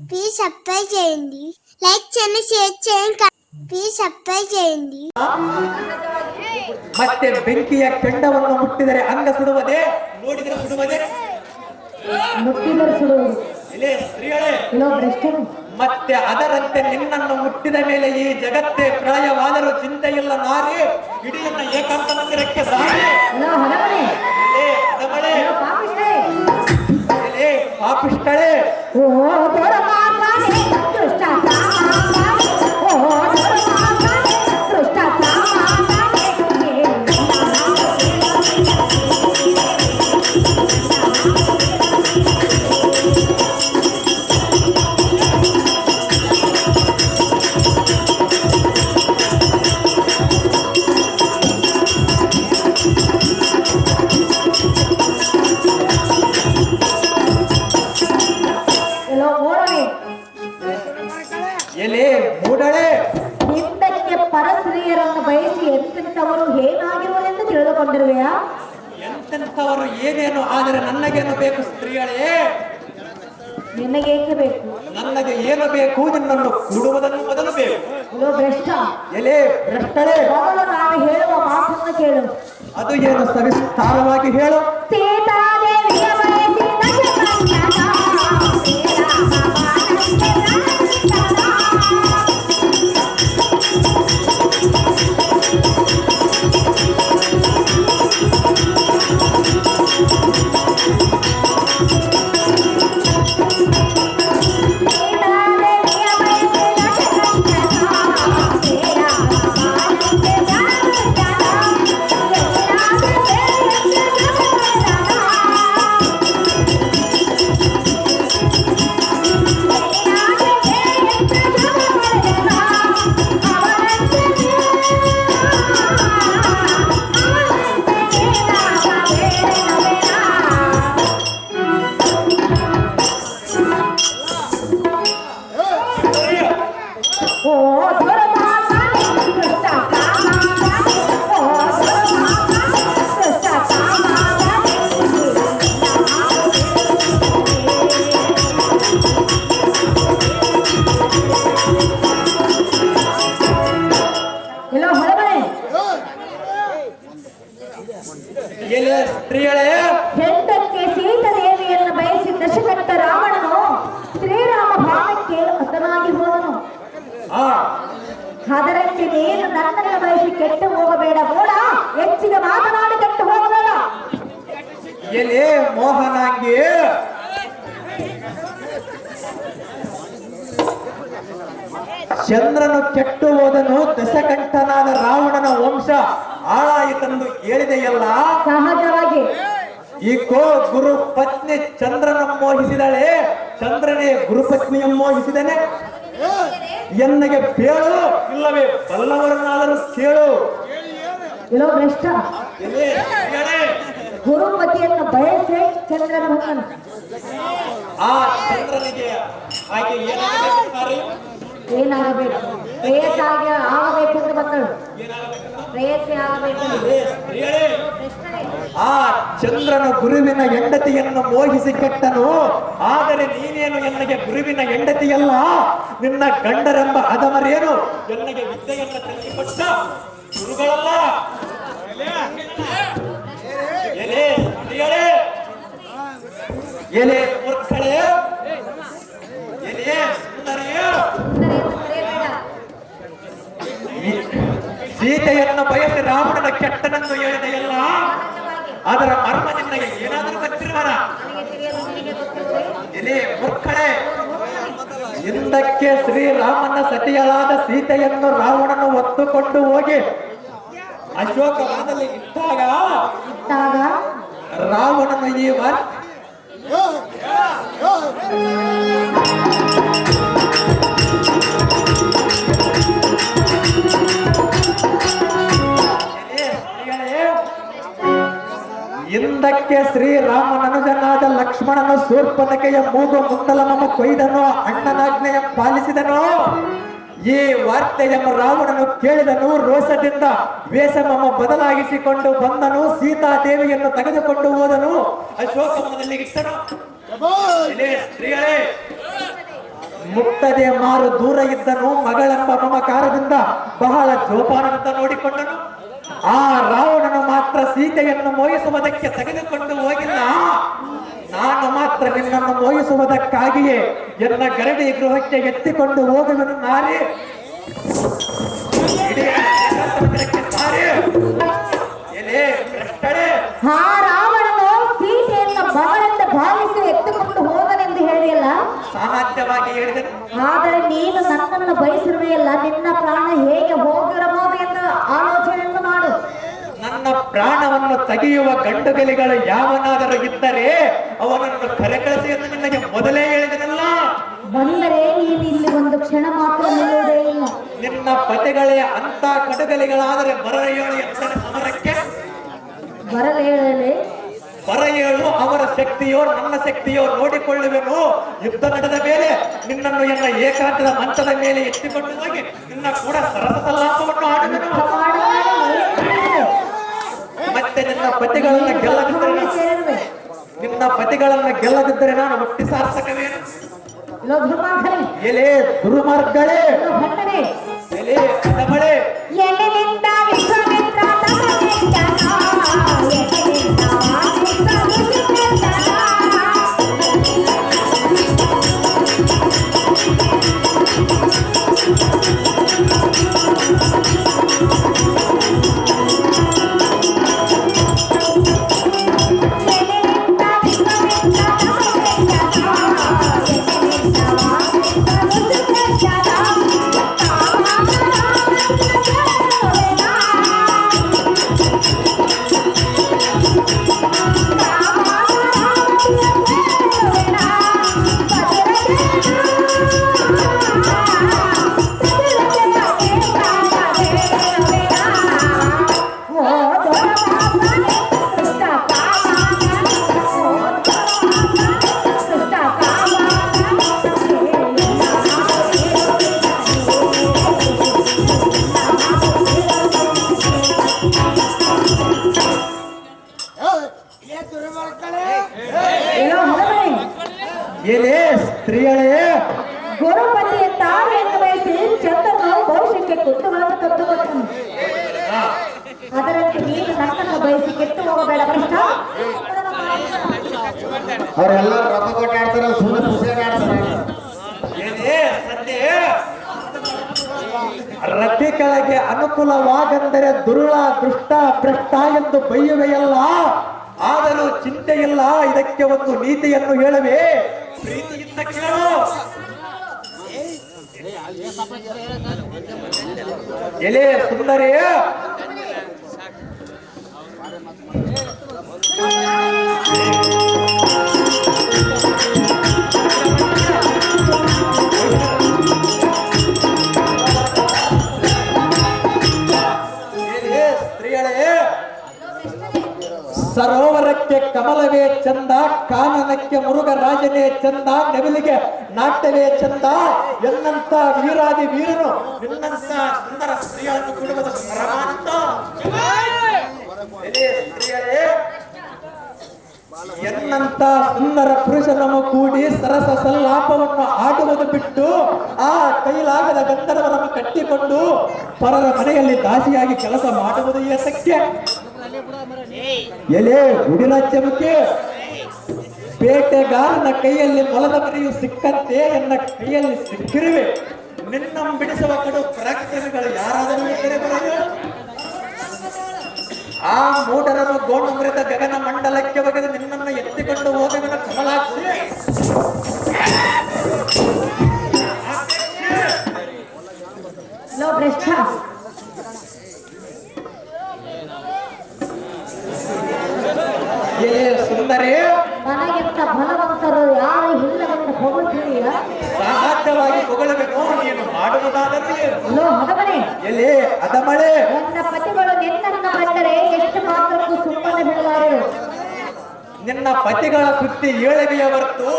Please subscribe చేయండి, like చేయండి, share చేయండి, ప్లీజ్ సబ్స్క్రైబ್ చేయండి. ಮತ್ತೆ ಬೆಂಕಿಯ ಕೆಂಡವನ್ನು ಮುಟ್ಟಿದರೆ ಅಂಗ ಸುಡುವುದೇ, ನೋಡಿದರೆ ಸುಡುವುದೇ, ಮುಟ್ಟಿದರೆ ಸುಡುವುದು. ಮತ್ತೆ ಅದರಂತೆ ನಿನ್ನನ್ನು ಮುಟ್ಟಿದ ಮೇಲೆ ಈ ಜಗತ್ತೇ ಪ್ರಾಯವಾದರೂ ಚಿಂತೆಯಿಲ್ಲ ನಾರಿ, ಇಡಿಯನ್ನ ಏಕಾಂತ ಮಂದಿರಕ್ಕೆ ಸಾರಿ. ಪಾಪಿಷ್ಟಳೆ ಎಲೆ ಮೂಡಳೆ ಹಿಂದಕ್ಕೆ ಪರಸ್ತ್ರೀಯರನ್ನು ಬಯಸಿ ಎಂತೆಂಥವರು ಏನಾಗಿರುವನೆಂದು ತಿಳಿದುಕೊಂಡಿರುವೆಯಾ? ಎಂತೆಂಥವರು ಏನೇನು ಆದರೆ ನನಗೇನು ಬೇಕು ಸ್ತ್ರೀಗಳೇ? ನಿನಗೇಕೆ ಬೇಕು? ನನಗೆ ಏನು ಬೇಕು? ನಿನ್ನನ್ನು ಕೂಡುವುದನ್ನು ಮೊದಲು ಬೇಕು. ಭ್ರಷ್ಟ ಎಲೆ ಭ್ರಷ್ಟಳೆ, ಮೊದಲು ನಾನು ಹೇಳುವ ಮಾತನ್ನು ಕೇಳು. ಅದು ಏನು ಸವಿಸ್ತಾರವಾಗಿ ಹೇಳು. ಸೀತಾದೇವಿಯ ಹೆಂಡಕ್ಕೆ ಸೀತಾದೇವಿಯನ್ನು ಬಯಸಿ ದಶಕಟ್ಟ ರಾವಣನು ಶ್ರೀರಾಮ ಭಾವಕ್ಕೆ ಹತನಾಗಿ ಹೋದನು. ಅದರಂತೆ ನೀನು ನನ್ನನ್ನು ಬಯಸಿ ಕೆಟ್ಟು ಹೋಗಬೇಡ ಕೂಡ, ಹೆಚ್ಚಿಗೆ ಮಾತನಾಡಿ ಕೆಟ್ಟು ಹೋಗಬೇಡ. ಎಲೆ ಮೋಹನಾಂಗಿ, ಚಂದ್ರನು ಕೆಟ್ಟು ಹೋದನು, ದಶಕಂಠನಾದ ರಾವಣನ ವಂಶ ಹಾಳಾಯಿತೆಂದು ಹೇಳಿದೆಯಲ್ಲ. ಸಹಜವಾಗಿ ಈಗೋ ಗುರು ಪತ್ನಿ ಚಂದ್ರನ ಮೋಹಿಸಿದಳೆ, ಚಂದ್ರನೇ ಗುರುಪತ್ನಿಯ ಮೋಹಿಸಿದನೆ. ಎನ್ನಗೆ ಬೇಳು, ಇಲ್ಲವೇ ಬಲ್ಲವರನ್ನಾದರೂ ಕೇಳು. ಇಲ್ಲೋ ಭ್ರಷ್ಟ, ಗುರುಪತಿಯನ್ನು ಬಯಸಿ ಚಂದ್ರನ ಭಕ್ತನು. ಆ ಚಂದ್ರನಿಗೆ ಆಕೆ ಏನಾಗಬೇಕು? ಪ್ರೇಯಸ್ಸಾಗಿ ಆಗಬೇಕೆಂದು ಮಕ್ಕಳು ಪ್ರೇಯಸ್ಸಿ ಆಗಬೇಕೆಂದು. ಆ ಚಂದ್ರನ ಗುರುವಿನ ಹೆಂಡತಿಯನ್ನು ಮೋಹಿಸಿ ಕೆಟ್ಟನು. ಆದರೆ ನೀನೇನು ಎನ್ನಗೆ ಗುರುವಿನ ಹೆಂಡತಿಯಲ್ಲ, ನಿನ್ನ ಗಂಡರೆಂಬ ಅದಮರೇನು ಎನ್ನಗೆ ವಿದ್ಯೆಯನ್ನು ತಿಳಿಸಿಕೊಟ್ಟ ಗುರುಗಳಲ್ಲ. ಎಲೆ ಸ್ತ್ರೀಯರೇ, ಎಲೆ ಮೂರ್ಖಳೇ, ಎಲೆ ಸುಂದರಿಯೇ, ಸೀತೆಯನ್ನು ಬಯಸಿ ರಾವಣನ ಕೆಟ್ಟನೆಂದು ಹೇಳಿದೆಯಲ್ಲ, ಅದರ ಮರ್ಮ ನಿನ್ನಗೆ ಏನಾದರೂ ಗೊತ್ತಿರುವರ? ಎಲೆ ಮೂರ್ಖಳೇ, ಹಿಂದಕ್ಕೆ ಶ್ರೀರಾಮನ ಸತಿಯಳಾದ ಸೀತೆಯನ್ನು ರಾವಣನು ಹೊತ್ತುಕೊಂಡು ಹೋಗಿ ಅಶೋಕವನದಲ್ಲಿ ಇಟ್ಟಾಗ ರಾವಣನು ಈ ಹಿಂದಕ್ಕೆ ಶ್ರೀರಾಮನನುಜನಾದ ಲಕ್ಷ್ಮಣನು ಶೂರ್ಪನಖೆಯ ಮೂಗು ಮುಂದಲಮನ್ನು ಕೊಯ್ದನು, ಅಣ್ಣನಾಜ್ಞೆಯ ಪಾಲಿಸಿದನು. ಈ ವಾರ್ತೆಯನ್ನು ರಾವಣನು ಕೇಳಿದನು. ರೋಷದಿಂದ ವೇಷಮಮ್ಮ ಬದಲಾಗಿಸಿಕೊಂಡು ಬಂದನು. ಸೀತಾದೇವಿಯನ್ನು ತೆಗೆದುಕೊಂಡು ಹೋದನು, ಅಶೋಕವನದಲ್ಲಿ ಇಟ್ಟನು. ಸ್ತ್ರೀಗಳೇ, ಮುಕ್ತದೆ ಮಾರು ದೂರ ಇದ್ದನು, ಮಗಳೆಂಬ ಮಮಕಾರದಿಂದ ಬಹಳ ಜೋಪಾನದಿಂದ ನೋಡಿಕೊಂಡನು. ಆ ರಾವಣನು ಮಾತ್ರ ಸೀತೆಯನ್ನು ಮೋಹಿಸುವುದಕ್ಕೆ ತೆಗೆದುಕೊಂಡು ಹೋಗಿಲ್ಲ. ನಾನು ಮಾತ್ರ ನಿನ್ನನ್ನು ಮೋಹಿಸುವುದಕ್ಕಾಗಿಯೇ ಎನ್ನ ಗರಡಿ ಗೃಹಕ್ಕೆ ಎತ್ತಿಕೊಂಡು ಹೋಗುವನು ನಾರಿ. ಇಡೀ ಏಕಾಂತಮಂದಿರಕ್ಕೆ ನಾರಿ. ಎಲೆ ಭ್ರಷ್ಟಳೇ, ಆ ರಾವಣನು ಸೀತೆಯನ್ನು ಮಗಳೆಂದು ಭಾವಿಸಿ ಎತ್ತುಕೊಂಡು ಹೋದನೆಂದು ಹೇಳಿಯಲ್ಲ, ಸಾಮಾನ್ಯವಾಗಿ ಹೇಳಿದನು. ಆದರೆ ನೀನು ನನ್ನನ್ನು ಬಯಸಿರುವೆಯಲ್ಲ, ನಿನ್ನ ಪ್ರಾಣ ಹೇಗೆ ಹೋಗಿರಬಹುದು ಎಂದು ಆಲೋಚನೆಯನ್ನು ಮಾಡು. ನನ್ನ ಪ್ರಾಣವನ್ನು ತೆಗೆಯುವ ಗಂಡುಗಲಿಗಳು ಯಾವನಾದರೂ ಇದ್ದರೆ ಅವನನ್ನು ಕರೆಕಳಿಸಿ ಎಂದು ನಿನಗೆ ಮೊದಲೇ ಹೇಳಿದನಲ್ಲ. ಬಂದರೆ ನೀನು ಇಲ್ಲಿ ಒಂದು ಕ್ಷಣ ಮಾತ್ರ ನಿಲ್ಲುವುದೇ ಇಲ್ಲ. ನಿನ್ನ ಪತಿಗಳೇ ಅಂತ ಕಡುಗಲಿಗಳಾದರೆ ಬರೆಯೇಳು ಎಂದರೆ ಸಮರಕ್ಕೆ ಬರಲೇಳಲೆ ಬರೆಯೇಳು. ಅವರ ಶಕ್ತಿಯೋ ನನ್ನ ಶಕ್ತಿಯೋ ನೋಡಿಕೊಳ್ಳುವೆನು. ಯುದ್ಧ ನಡೆದ ಮೇಲೆ ನಿನ್ನನ್ನು ಎನ್ನ ಏಕಾಂತದ ಮಂಚದ ಮೇಲೆ ಎತ್ತಿಕೊಂಡು ಹೋಗಿ ನಿನ್ನ ಕೂಡ ಸರಸ ಸಲ್ಲಾಪವನ್ನು ಆಡುವೆನು. ಮತ್ತೆ ನಿನ್ನ ಪತಿಗಳನ್ನ ಗೆಲ್ಲದಿದ್ದರೆ ನಾನು ಹುಟ್ಟಿ ಸಾರ್ಥಕವೇನು? ಎಲೆ ದುರ್ಮಾರ್ಗಗಳೇ, ಎಲೆ ಕದಮಳೆ, ಎಲೆನಿಂದ ವಿಶ್ವಾಮಿತ್ರ ಎಲೆ ಸ್ತ್ರೀಯಳೇ, ಗುರುಪತಿಯ ತಾಯಿಯನ್ನು ಬಯಸಿ ಚಂದ್ರನು ಭವಿಷ್ಯಕ್ಕೆ ಕುಟ್ಟುಗಳನ್ನು ತಂದುಕೊಟ್ಟನು. ಅದರಂತೆ ನೀನು ನನ್ನನ್ನು ಬಯಸಿ ಕೆಟ್ಟು ಹೋಗಬೇಡ ಭ್ರಷ್ಟ. ಅವರೆಲ್ಲ ರೊಕ್ಕ ಕೊಟ್ಟು ಆಡ್ತಾರೆ, ಸುಮ್ಮನೆ ಖುಷಿಯಾಗಿ ಆಡ್ತಾರೆ. ಎಲೆ ಸದ್ಯ ರತಿ ಕೆಳಗೆ ಅನುಕೂಲವಾಗಂದರೆ ದುರುಳ ದುಷ್ಟ ಭ್ರಷ್ಟ ಎಂದು ಬೈಯುವೆಯಲ್ಲ. ಆದರೂ ಚಿಂತೆ ಇಲ್ಲ, ಇದಕ್ಕೆ ಒಂದು ನೀತಿಯನ್ನು ಹೇಳುವೆ. ಪ್ರೀತಿಯಿಂದ ಕೇಳು. ಎಲೆ ಸುಂದರಿಯ, ಸರೋವರಕ್ಕೆ ಕಮಲವೇ ಚಂದ, ಕಾನನಕ್ಕೆ ಮುರುಘರಾಜನೇ ಚಂದ, ನೆವಿಲಿಗೆ ನಾಟ್ಯವೇ ಚಂದ ಎನ್ನಂತ ವೀರಾದಿ ವೀರನು ನಿನ್ನಂತ ಸುಂದರ ಸ್ತ್ರೀಯನ್ನು ಕೊಡುವುದು ಪರಮಾನಂದ. ಎನ್ನಂತ ಸುಂದರ ಪುರುಷನನ್ನು ಕೂಡಿ ಸರಸ ಸಲ್ಲಾಪವನ್ನು ಆಡುವುದು ಬಿಟ್ಟು ಆ ಕೈಲಾಗದ ಗಂಧರ್ವರನ್ನು ಕಟ್ಟಿಕೊಂಡು ಪರರ ಮನೆಯಲ್ಲಿ ದಾಸಿಯಾಗಿ ಕೆಲಸ ಮಾಡುವುದು ಏತಕ್ಕೆ? ಎಲೆ ಗುಡಿನ ಚಮಕೆ, ಬೇಟೆಗಾರನ ಕೈಯಲ್ಲಿ ಮೊಲದ ಮರಿಯು ಸಿಕ್ಕಂತೆ ಎನ್ನ ಕೈಯಲ್ಲಿ ಸಿಕ್ಕಿರುವೆ. ನಿನ್ನ ಬಿಡಿಸುವ ಕಡು ಪರಾಕ್ರಮಿಗಳು ಯಾರಾದರೂ ಇದ್ದರೆ ಬರಲು. ಆ ಮೂಢರನ್ನು ಗೋಣು ಮುರಿದ ಗಗನ ಮಂಡಲಕ್ಕೆ ಒಗೆದು ನಿನ್ನನ್ನು ಎತ್ತಿಕೊಂಡು ಹೋಗುವನ ಕಮಲಾಕ್ಷಿ. ಲೋ ಭ್ರಷ್ಟ, ಏ ಸುಂದರಿ, ನನಗಿಂತ ಬಲವಂತರು ಯಾರು ಇಲ್ಲವೆಂದು ಹೊಗಳುತ್ತೀಯ? ಸಾಮಾನ್ಯವಾಗಿ ಹೊಗಳಬೇಕು. ನೀನು ಮಾಡುವುದಾದರೆ ಲೋ ಹದಮನೆ, ಎಲೆ ಅದಮಳೆ, ನನ್ನ ಪತಿಗಳು ನಿನ್ನನ್ನು ಬಂದರೆ ಎಷ್ಟು ಮಾತ್ರಕ್ಕೂ ಸುಮ್ಮನೆ ಬಿಡಲಾರರು. ನಿನ್ನ ಪತಿಗಳ ಸುದ್ದಿ ಏಳವೆಯ ಹೊರತು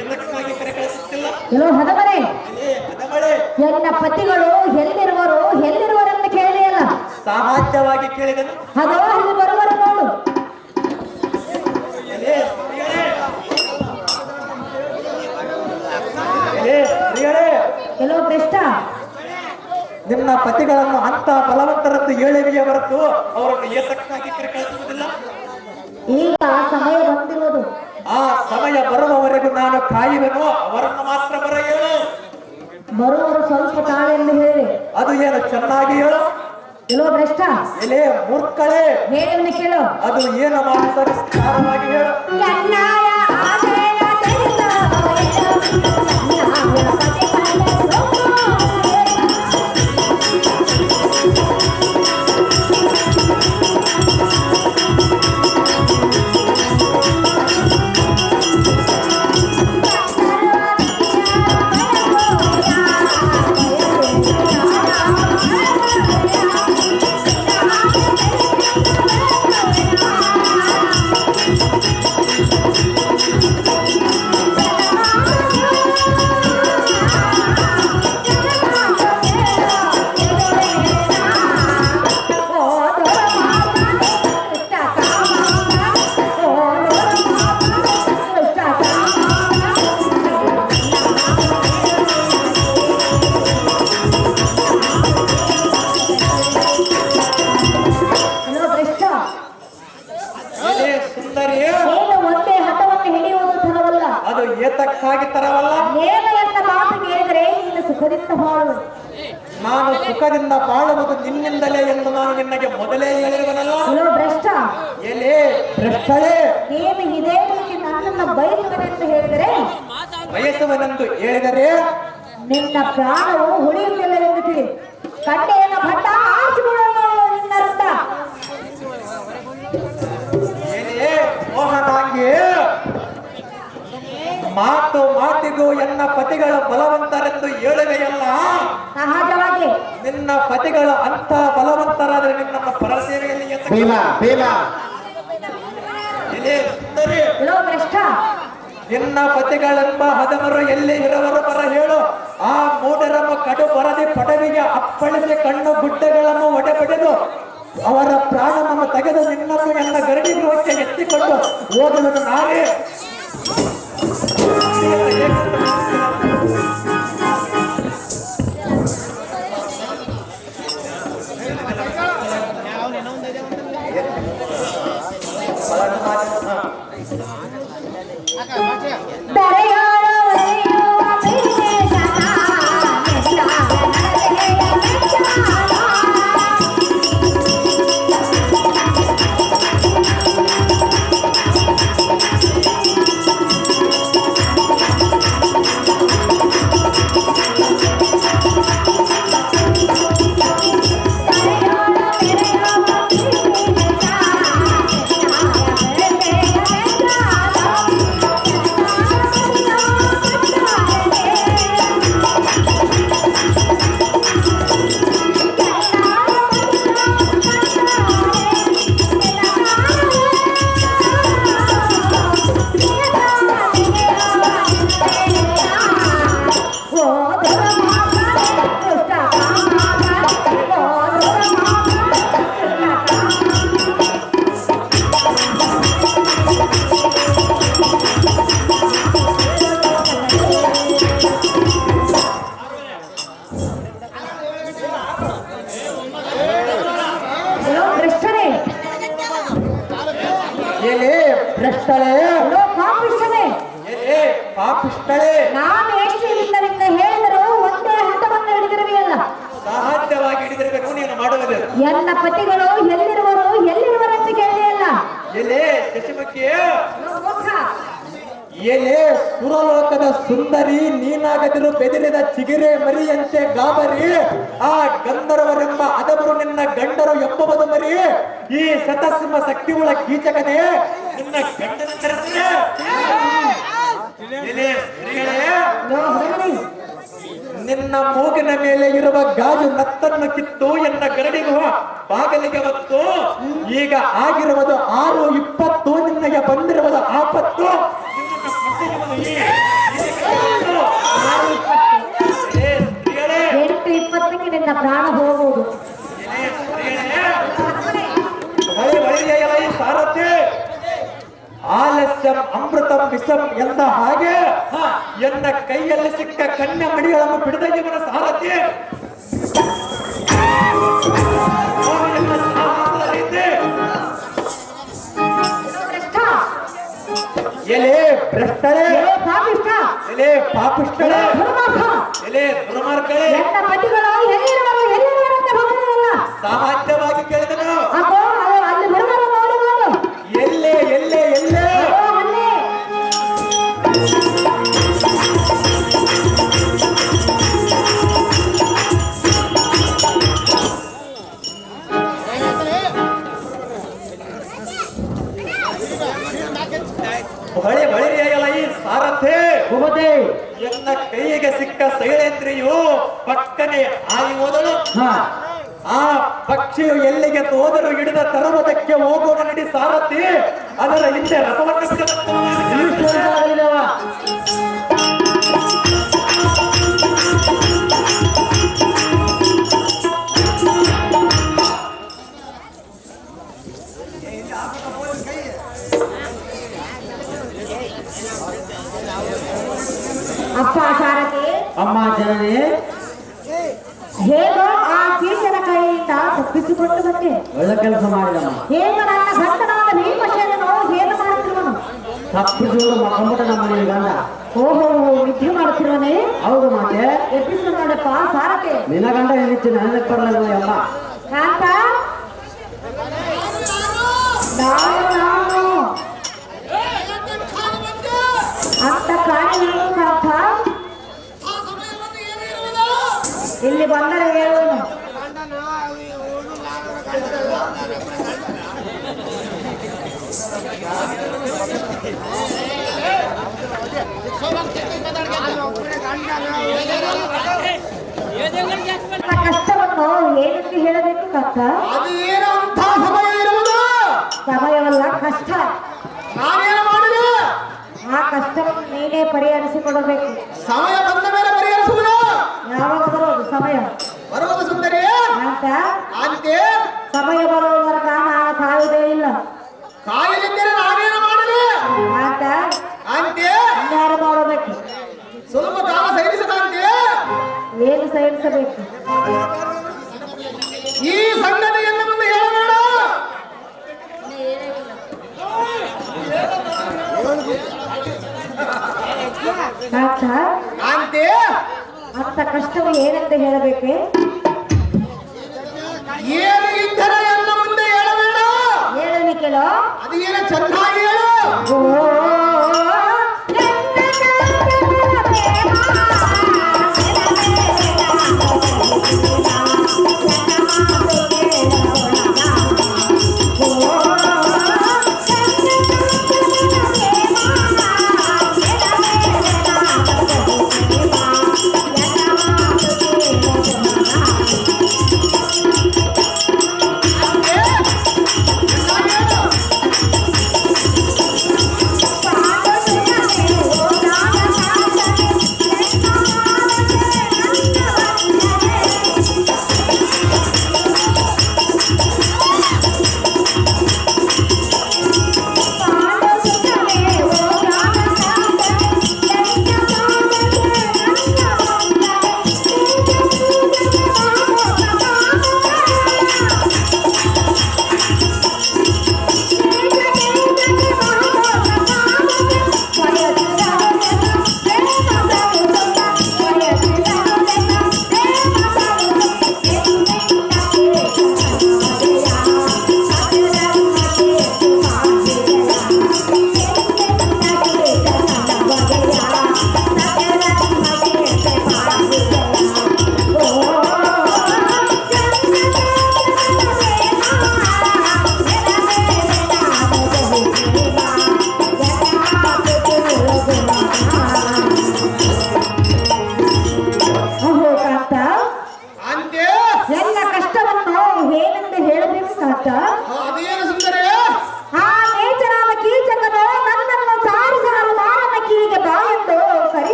ಏನಕ್ಕಾಗಿ ಕರೆ ಕಳಿಸುತ್ತಿಲ್ಲ. ಲೋ ಹದಮನೆ, ಎಲೆ ಅದಮಳೆ, ನನ್ನ ಪತಿಗಳು ಎಲ್ಲಿರುವರೆಂದು ಕೇಳಿಯಲ್ಲ. ಸಾಮಾನ್ಯವಾಗಿ ಕೇಳಿದನು. ಅದೋ ಇಲ್ಲಿ ಬರುವರು ನೋಡು. ಎಲೆ ಸ್ತ್ರೀಯರೇ, ಎಲೆ ಎಲ್ಲೋ ಭ್ರಷ್ಟ. ನಿನ್ನ ಪತಿಗಳನ್ನು ಅಂತ ಬಲವಂತರದ್ದು ಹೇಳಿವೆಯೇ ಹೊರತು ಅವರನ್ನು ಏತಕ್ಕಾಗಿ ಕಳಿಸುವುದಿಲ್ಲ. ಈಗ ಸಮಯ ಬಂದಿರುವುದು. ಆ ಸಮಯ ಬರುವವರೆಗೂ ನಾನು ಕಾಯುವೆನು. ಅವರನ್ನು ಮಾತ್ರ ಬರ ಹೇಳು. ಬರುವರು ಸ್ವಲ್ಪ ತಾಳೆ ಎಂದು ಹೇಳಿ. ಅದು ಏನು ಚೆನ್ನಾಗಿ ಹೇಳು. ಎಲ್ಲೋ ಭ್ರಷ್ಟ. ಎಲೆ ಮೂರ್ಖಳೆ, ಹೇಳನ್ನು ಕೇಳು. ಅದು ಏನು ಮಾನಸ ವಿಸ್ತಾರವಾಗಿ ಹೇಳು. ಎಲೆ ಸುಂದರಿ, ಒಂದೇ ಹಠವನ್ನು ಹಿಡಿಯುವುದು ತರವಲ್ಲ. ಅದು ಏತಕ್ಕಾಗಿ ತರವಲ್ಲ. ನೇಮವೆಂದ ಮಾತು ಕೇಳಿದರೆ ನೀನು ಸುಖದಿಂದ ಬಾಳು. ನಾನು ಸುಖದಿಂದ ಬಾಳುವುದು ನಿನ್ನಿಂದಲೇ ಎಂದು ನಾನು ನಿನಗೆ ಮೊದಲೇ ಹೇಳಿರುವನಲ್ಲ. ಎಲ್ಲೋ ಭ್ರಷ್ಟ. ಎಲೆ ಭ್ರಷ್ಟಳೆ, ನೀನು ಇದೇ ರೀತಿ ನನ್ನನ್ನು ಬಯಸುವನೆಂದು ಹೇಳಿದರೆ ಬಯಸುವನೆಂದು ಹೇಳಿದರೆ ನಿನ್ನ ಪ್ರಾಣವು ಉಳಿಯುತ್ತಿಲ್ಲವೆಂದು ತಿಳಿ. ಕಟ್ಟೆಯನ್ನು ಭಟ್ಟ ಆರಿಸಿಕೊಳ್ಳಲು ನಿನ್ನರ್ಥ. ಎಲೆ ಮೋಹನಾಂಗಿ, ಮಾತು ಮಾತಿಗೂ ಎನ್ನ ಪತಿಗಳ ಬಲವಂತರೆಂದು ಹೇಳುವೆಯಲ್ಲ. ಸಹಜವಾಗಿ ನಿನ್ನ ಪತಿಗಳು ಅಂತ ಬಲವಂತರಾದರೆ ನಿನ್ನನ್ನು ಪರಸೇವೆಯಲ್ಲಿ ಭೀಮಾ ಭೀಮಾ ಎಲೆ ಸುಂದರಿ, ಎಲ್ಲೋ ಭ್ರಷ್ಟ. ನಿನ್ನ ಪತಿಗಳೆಂಬ ಹದಮರು ಎಲ್ಲಿ ಇರುವರು ಬರ ಹೇಳು. ಆ ಮೂಢರಮ್ಮ ಕಡು ಬರದಿ ಪಡವಿಗೆ ಅಪ್ಪಳಿಸಿ ಕಣ್ಣು ಗುಡ್ಡಗಳನ್ನು ಒಡೆಬಡೆದು ಅವರ ಪ್ರಾಣವನ್ನು ತೆಗೆದು ನಿನ್ನನ್ನು ಎನ್ನ ಗರಡಿ ಗೃಹಕ್ಕೆ ಎತ್ತಿಕೊಂಡು ಹೋಗುವುದು ನಾವೇ. ದರೆಯಾಳ ಒಲೆಯುವ ವಿದೇಶನ ಎಲೆ ಭ್ರಷ್ಟಳೆ, ಎಲ್ಲೋ ಪಾಪಿಷ್ಠನೇ. ಎಲೆ ಪಾಪಿಷ್ಟಳೆ, ನಾನು ಎಷ್ಟು ಇಲ್ಲವೆಂದ ಹೇಳಿದರೂ ಒಂದೇ ಹಠವನ್ನು ಹಿಡಿದಿರುವೆಯಲ್ಲ. ಸಾಧ್ಯವಾಗಿ ಹಿಡಿದಿರಬೇಕು ನೀನು ಮಾಡುವುದು. ಎನ್ನ ಪತಿಗಳು ಎಲ್ಲಿರುವರೆಂದು ಕೇಳಿಯಲ್ಲ. ಎಲೆ ಶಶಿಮುಖಿ, ಮೂರ್ಖ. ಎಲೆ ಸುರಲೋಕದ ಸುಂದರಿ, ನೀನಾಗದಿರು ಬೆದರಿದ ಚಿಗಿರೆ ಮರಿಯಂತೆ ಗಾಬರಿ. ಆ ಗಂಧರ್ವರೆಂಬ ಅದವರು ನಿನ್ನ ಗಂಡರು ಎಂಬುವುದು ಮರಿ. ಈ ಶತಸಿಂಹ ಶಕ್ತಿಯುಳ್ಳ ಕೀಚಕನೇ ನಿನ್ನ ಗಂಡನಂತಿರುತ್ತದೆ. ಎಲೆ ಸ್ತ್ರೀಗಳೇ, ಲೋ ಹುಡುಗನೇ, ನಿನ್ನ ಮೂಗಿನ ಮೇಲೆ ಇರುವ ಗಾಜು ನತ್ತನ್ನು ಕಿತ್ತು ಎನ್ನ ಗರಡಿಗುವ ಬಾಗಿಲಿಗೆ ಹೊತ್ತು ಈಗ ಆಗಿರುವುದು 6:20. ನಿನ್ನಗೆ ಬಂದಿರುವುದು ಆಪತ್ತು. ಎಲೆ ಸ್ತ್ರೀಗಳೇ, 8:20ಕ್ಕೆ ನಿನ್ನ ಪ್ರಾಣ ಹೋಗುವುದು. ಎಲೆ ಸ್ತ್ರೀಗಳೇ, ಹೊಳೆ ಹೊಳೆಯಲ್ಲ ಈ ಸಾರಥಿ. ಆಲಸ್ಯಂ ಅಮೃತಂ ವಿಷಂ ಎಂದ ಹಾಗೆ ಎನ್ನ ಕೈಯಲ್ಲಿ ಸಿಕ್ಕ ಕನ್ಯ ಮಣಿಗಳನ್ನು ಬಿಡದ ಇವನ ಸಾರಥಿ ಎನ್ನ ಸಾರಥಿಯಲ್ಲಿದ್ದೆ. ಎಲೆ ಭ್ರಷ್ಟಳೆ, ಪಾಪಿಷ್ಟ, ಎಲೆ ಪಾಪಿಷ್ಟಳೆ, ದುರ್ಮಾರ್ಗ, ಎಲೆ ದುರ್ಮಾರ್ಗಳೆ, ಎನ್ನ ಪತಿಗಳು ಎಲ್ಲಿರುವರು ಅಂತ ಹೋಗುವುದಿಲ್ಲ. ಸಾಮಾನ್ಯವಾಗಿ ಕೇಳಿದನು. ಅಗೋ, ಅಲ್ಲಿ ಬರುವರು ನೋಡು ನೋಡು. ಎಲ್ಲೇ ಎಲ್ಲೇ ಎಲ್ಲೇ ಅಗೋ, ಅಲ್ಲಿ. ಹೊಳೆ ಬಳಿರಿಯಲ್ಲ ಈ ಸಾರಥಿ ಹೋಗೋದೇ ಎನ್ನ ಕೈಗೆ ಸಿಕ್ಕ ಶೈಲೇಂದ್ರಿಯು ಪಕ್ಕನೆ ಆಗಿ ಹೋದಳು. ಆ ಪಕ್ಷಿಯು ಎಲ್ಲಿಗೆ ಹೋದರೂ ಹಿಡಿದ ತರುವುದಕ್ಕೆ ಹೋಗೋಣ ನಡಿ ಸಾರಥಿ. ಅದರ ಹಿಂದೆ ರಥವನ್ನು ಬಿಡಬೇಕು. ಅಪ್ಪ ಸಾರಥಿ, ಅಮ್ಮ ಜನನಿ ಹೇಗೋ ಆ ಕೀಚನ ಕೈಯಿಂದ ತಪ್ಪಿಸಿಕೊಂಡು ಬಂದೆ. ಒಳ್ಳೆ ಕೆಲಸ ಮಾಡಿದಮ್ಮ. ಹೇಗ ನನ್ನ ಭಕ್ತನಾದ ಭೀಮಸೇನನು ಏನು ಮಾಡುತ್ತಿರುವನು? ತಪ್ಪಿಸುವುದು ಮಕ್ಕಂಬಟ ನಮ್ಮ ಮನೆಯ ಗಂಡ. ಓಹೋ, ನಿದ್ದೆ ಮಾಡುತ್ತಿರುವನೇ? ಹೌದು ಮಾತೆ. ಎಬ್ಬಿಸು ನೋಡಪ್ಪ ಸಾರಥಿ. ನಿನ್ನ ಗಂಡ ಏನಿತ್ತು ನನಗೆ ಬರಲಿಲ್ಲ ಎಲ್ಲ. ಕಾಂತ, ನಾನು ಅಂತ ಕಾಣಿ ಕಾಂತ, ಇಲ್ಲಿ ಬಂದರೆ ಹೇಳುವನು. ಕಷ್ಟವನ್ನು ಏನಕ್ಕೆ ಹೇಳಬೇಕು ಕಾಂತ? ಅದು ಏನು ಅಂತ ಸಮಯ ಇರುವುದು? ಸಮಯವಲ್ಲ, ಕಷ್ಟ. ನಾನೇನು ಮಾಡಲಿ? ಆ ಕಷ್ಟವನ್ನು ನೀನೇ ಪರಿಹರಿಸಿಕೊಡಬೇಕು. ಸಮಯ ಬಂದ ಮೇಲೆ ಪರಿಹರಿಸುವುದು. ಯಾವಾಗ ಬರೋದು ಸಮಯ? ಬರುವುದು ಸುಂದರಿ ಅಂತ ಅಂತೆ. ಸಮಯ ಬರೋವರೆಗ ನಾನು ಕಾಯುವುದೇ ಇಲ್ಲ. ಕಾಯಲಿದ್ದರೆ ನಾನೇನು ಮಾಡಲಿ? ಅಂತ ಅಂತೆ. ಅನ್ಯಾಯ ಮಾಡಬೇಕು. ಸ್ವಲ್ಪ ಕಾಲ ಸೈರಿಸದಂತೆ. ಏನು ಸಹಿಸಬೇಕು? ಈ ಸಂಗತಿಯನ್ನು ಮುಂದೆ ಹೇಳಬೇಡ. ಕಾಂತ, ಅಂತೆ. ಅಂತ ಕಷ್ಟವು ಏನೆಂತ ಹೇಳಬೇಕೆ? ಏನು ಇದ್ದರ ಎನ್ನ ಮುಂದೆ ಹೇಳಬೇಡ. ಹೇಳಲಿ ಕೇಳೋ. ಅದು ಏನು ಚೆನ್ನಾಗಿ ಹೇಳು. ಓ,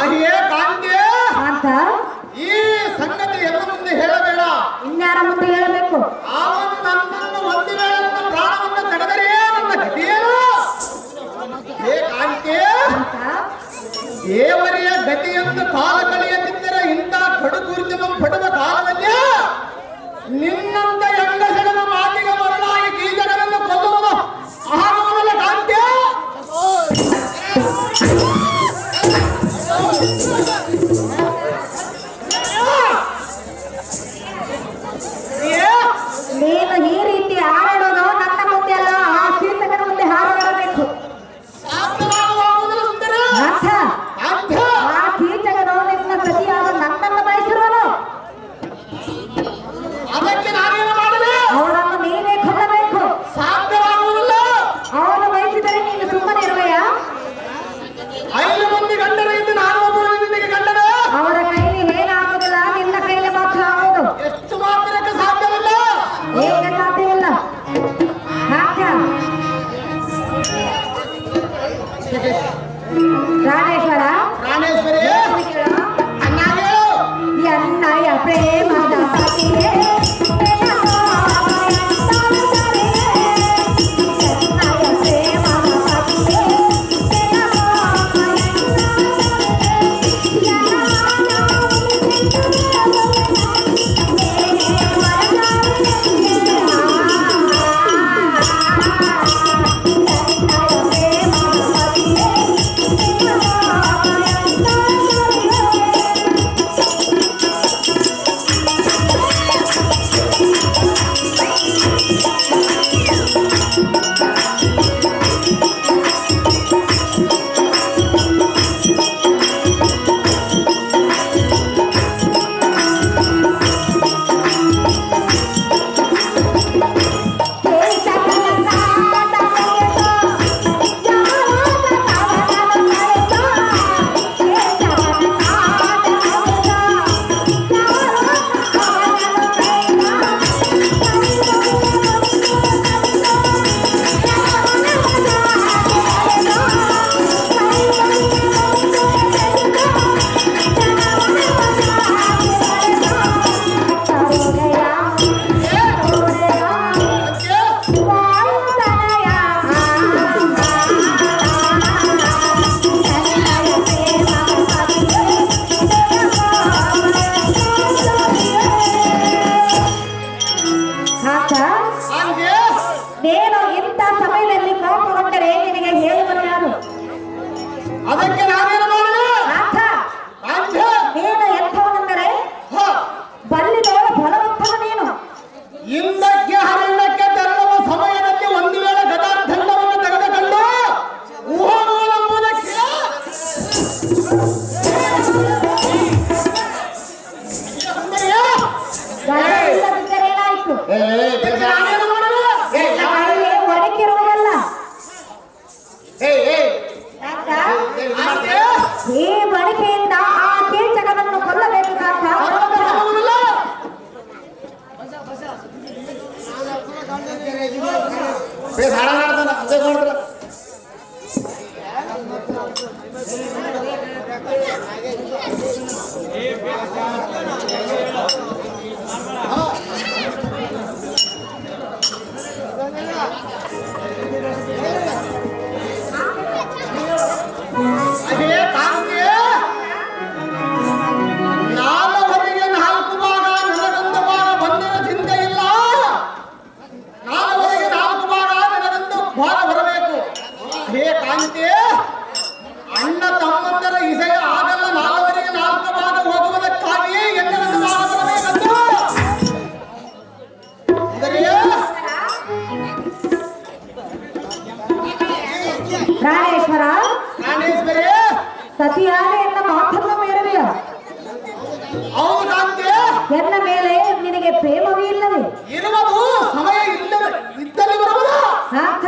ಅಯ್ಯೇ ಕಾಂತಿ, ಅಂತ ಈ ಸಂಗತಿಯನ್ನು ಮುಂದೆ ಹೇಳಬೇಡ. ಇನ್ಯಾರ ಮುಂದೆ ಹೇಳಬೇಕು? ಅವನು ನನ್ನನ್ನು ಒಂದು ವೇಳೆ ನನ್ನ ಪ್ರಾಣವನ್ನು ತೆಗೆದರೆ ನನ್ನ ಗತಿಯೇನು? ಹೇ ಕಾಂತಿ, ಅಂತ ದೇವರಿಯ ಗತಿಯನ್ನು ಕಾಲ ಕಳೆಯದಿದ್ದರೆ ಇಂಥ ಕಡುಕುರಿತನ ಪಡುವ ಕಾಲದಲ್ಲಿ ನಿನ್ನಂತ ಹೆಂಗಸನ ಮಾತಿಗೆ ಮರಳಾಗಿ ಕೀಚಕನನ್ನು ಕೊಲ್ಲುವುದು ಆಗುವುದಲ್ಲ ಕಾಂತಿ. ನೀನು ಈ ರೀತಿ ಹಾರಾಡೋದು ನನ್ನ ಮುಂದೆ ಅಲ್ಲ, ಆ ಕೀರ್ತಕನ ಮುಂದೆ ಹಾರಾಡಬೇಕು. ಸಾಧ್ಯವಾಗುವುದಿಲ್ಲ ಸುಂದರ. ಅರ್ಥ ಅರ್ಥ. ಆ ಕೀಚಕನು ನಿನ್ನ ಪ್ರತಿಯಾದ ನನ್ನನ್ನು ಬಯಸಿರುವನು. ಅದಕ್ಕೆ ನಾನೇನು ಮಾಡಲಿ? ಅವರನ್ನು ನೀನೇ ಕೊಲ್ಲಬೇಕು. ಸಾಧ್ಯವಾಗುವುದಿಲ್ಲ. ಅವನು ಬಯಸಿದರೆ ನೀನು ಸುಮ್ಮನೆ ಇರುವೆಯಾ? 5 ಮಂದಿ ಗಂಡರಿದ್ದು ನಾನು ಒಬ್ಬ ನಿನಗೆ ಗಂಡನ. ಅವರ ಕೈಲಿ ಏನಾಗುವುದಿಲ್ಲ, ನಿನ್ನ ಕೈಲಿ ಮಾತ್ರ ಆಗುವುದು. ಎಷ್ಟು ಮಾತ್ರಕ್ಕೆ ಸಾಧ್ಯವಿಲ್ಲ. ಹೇಗೆ ಸಾಧ್ಯವಿಲ್ಲ? ಹಾಕ್ಯ ರಾಣೇಶ್ವರ ಪ್ರಾಣೇಶ್ವರಿ, ಕೇಳು. ಅಣ್ಣ ಹೇಳು. ಎನ್ನಯ ಪ್ರೇಮದ ಪತಿಯೇ ನೀನು ಇಂಥ ಸಮಯದಲ್ಲಿ ಕೋಪಗೊಂಡರೆ ನಿನಗೆ ಹೇಳುವರು ಯಾರು? ಅದಕ್ಕೆ ನಾನೇನು ಮಾಡಲಿ? ನಾಥ, ಕಾಂತಿ, ನೀನು ಎಂಥವನೆಂದರೆ ಬಲ್ಲಿದವಳ ಬಲವಂತನು ನೀನು. ಹಿಂದಕ್ಕೆ ಹರಣ್ಣಕ್ಕೆ ತೆರಳುವ ಸಮಯದಲ್ಲಿ ಒಂದು ವೇಳೆ ಗದಾರ್ಧಂಡವನ್ನು ತೆಗೆದುಕೊಂಡು ಹೋಗುವುದೆಂಬುದಕ್ಕೆ ಗದರಿಲ್ಲದಿದ್ದರೆ ಏನಾಯ್ತು? ನಾನೇನು ಮಾಡಲಿ? ಕೈಯಲ್ಲಿ ಒಡಕಿರುವುದಲ್ಲ. ನಾಥ, ಈ ಬಳಿಕೆಯಿಂದ ಆ ಕೀಚಕನನ್ನು ಕೊಲ್ಲಬೇಕು ನಾಥ. ಅದೇ ಕಾಂತಿ, ನಾಲ್ವರಿಗೆ 4 ಭಾಗ ನನಗೊಂದು ಭಾಗ ಬಂದಿರೋ ಚಿಂತೆ ಇಲ್ಲ. ನಾಲ್ವರಿಗೆ 4 ಭಾಗ ನನಗೊಂದು ಭಾಗ ಬರಬೇಕು. ಹೇ ಕಾಂತಿ, ಅಣ್ಣ ತಮ್ಮಂದರ ಇಸೆಯ ಆಗಲ್ಲ. ನಾಲ್ವರಿಗೆ 4 ಭಾಗ ಹೋಗುವುದಕ್ಕಾಗಿ ಎನ್ನೊಂದು ಭಾಗ ಬರಬೇಕಂತ. ಪ್ರಾಣೇಶ್ವರ, ಪ್ರಾಣೇಶ್ವರಿ, ಸತಿಯಾದ ಎನ್ನ ಮಾತನ್ನು ಮೀರುವೆಯ? ಹೌದು ಕಾಂತಿ, ಎನ್ನ ಮೇಲೆ ನಿನಗೆ ಪ್ರೇಮವೇ ಇಲ್ಲವೇ? ಇರುವುದು ಸಮಯ ಇದ್ದಲ್ಲಿ ಬರುವುದು. ನಾಥ,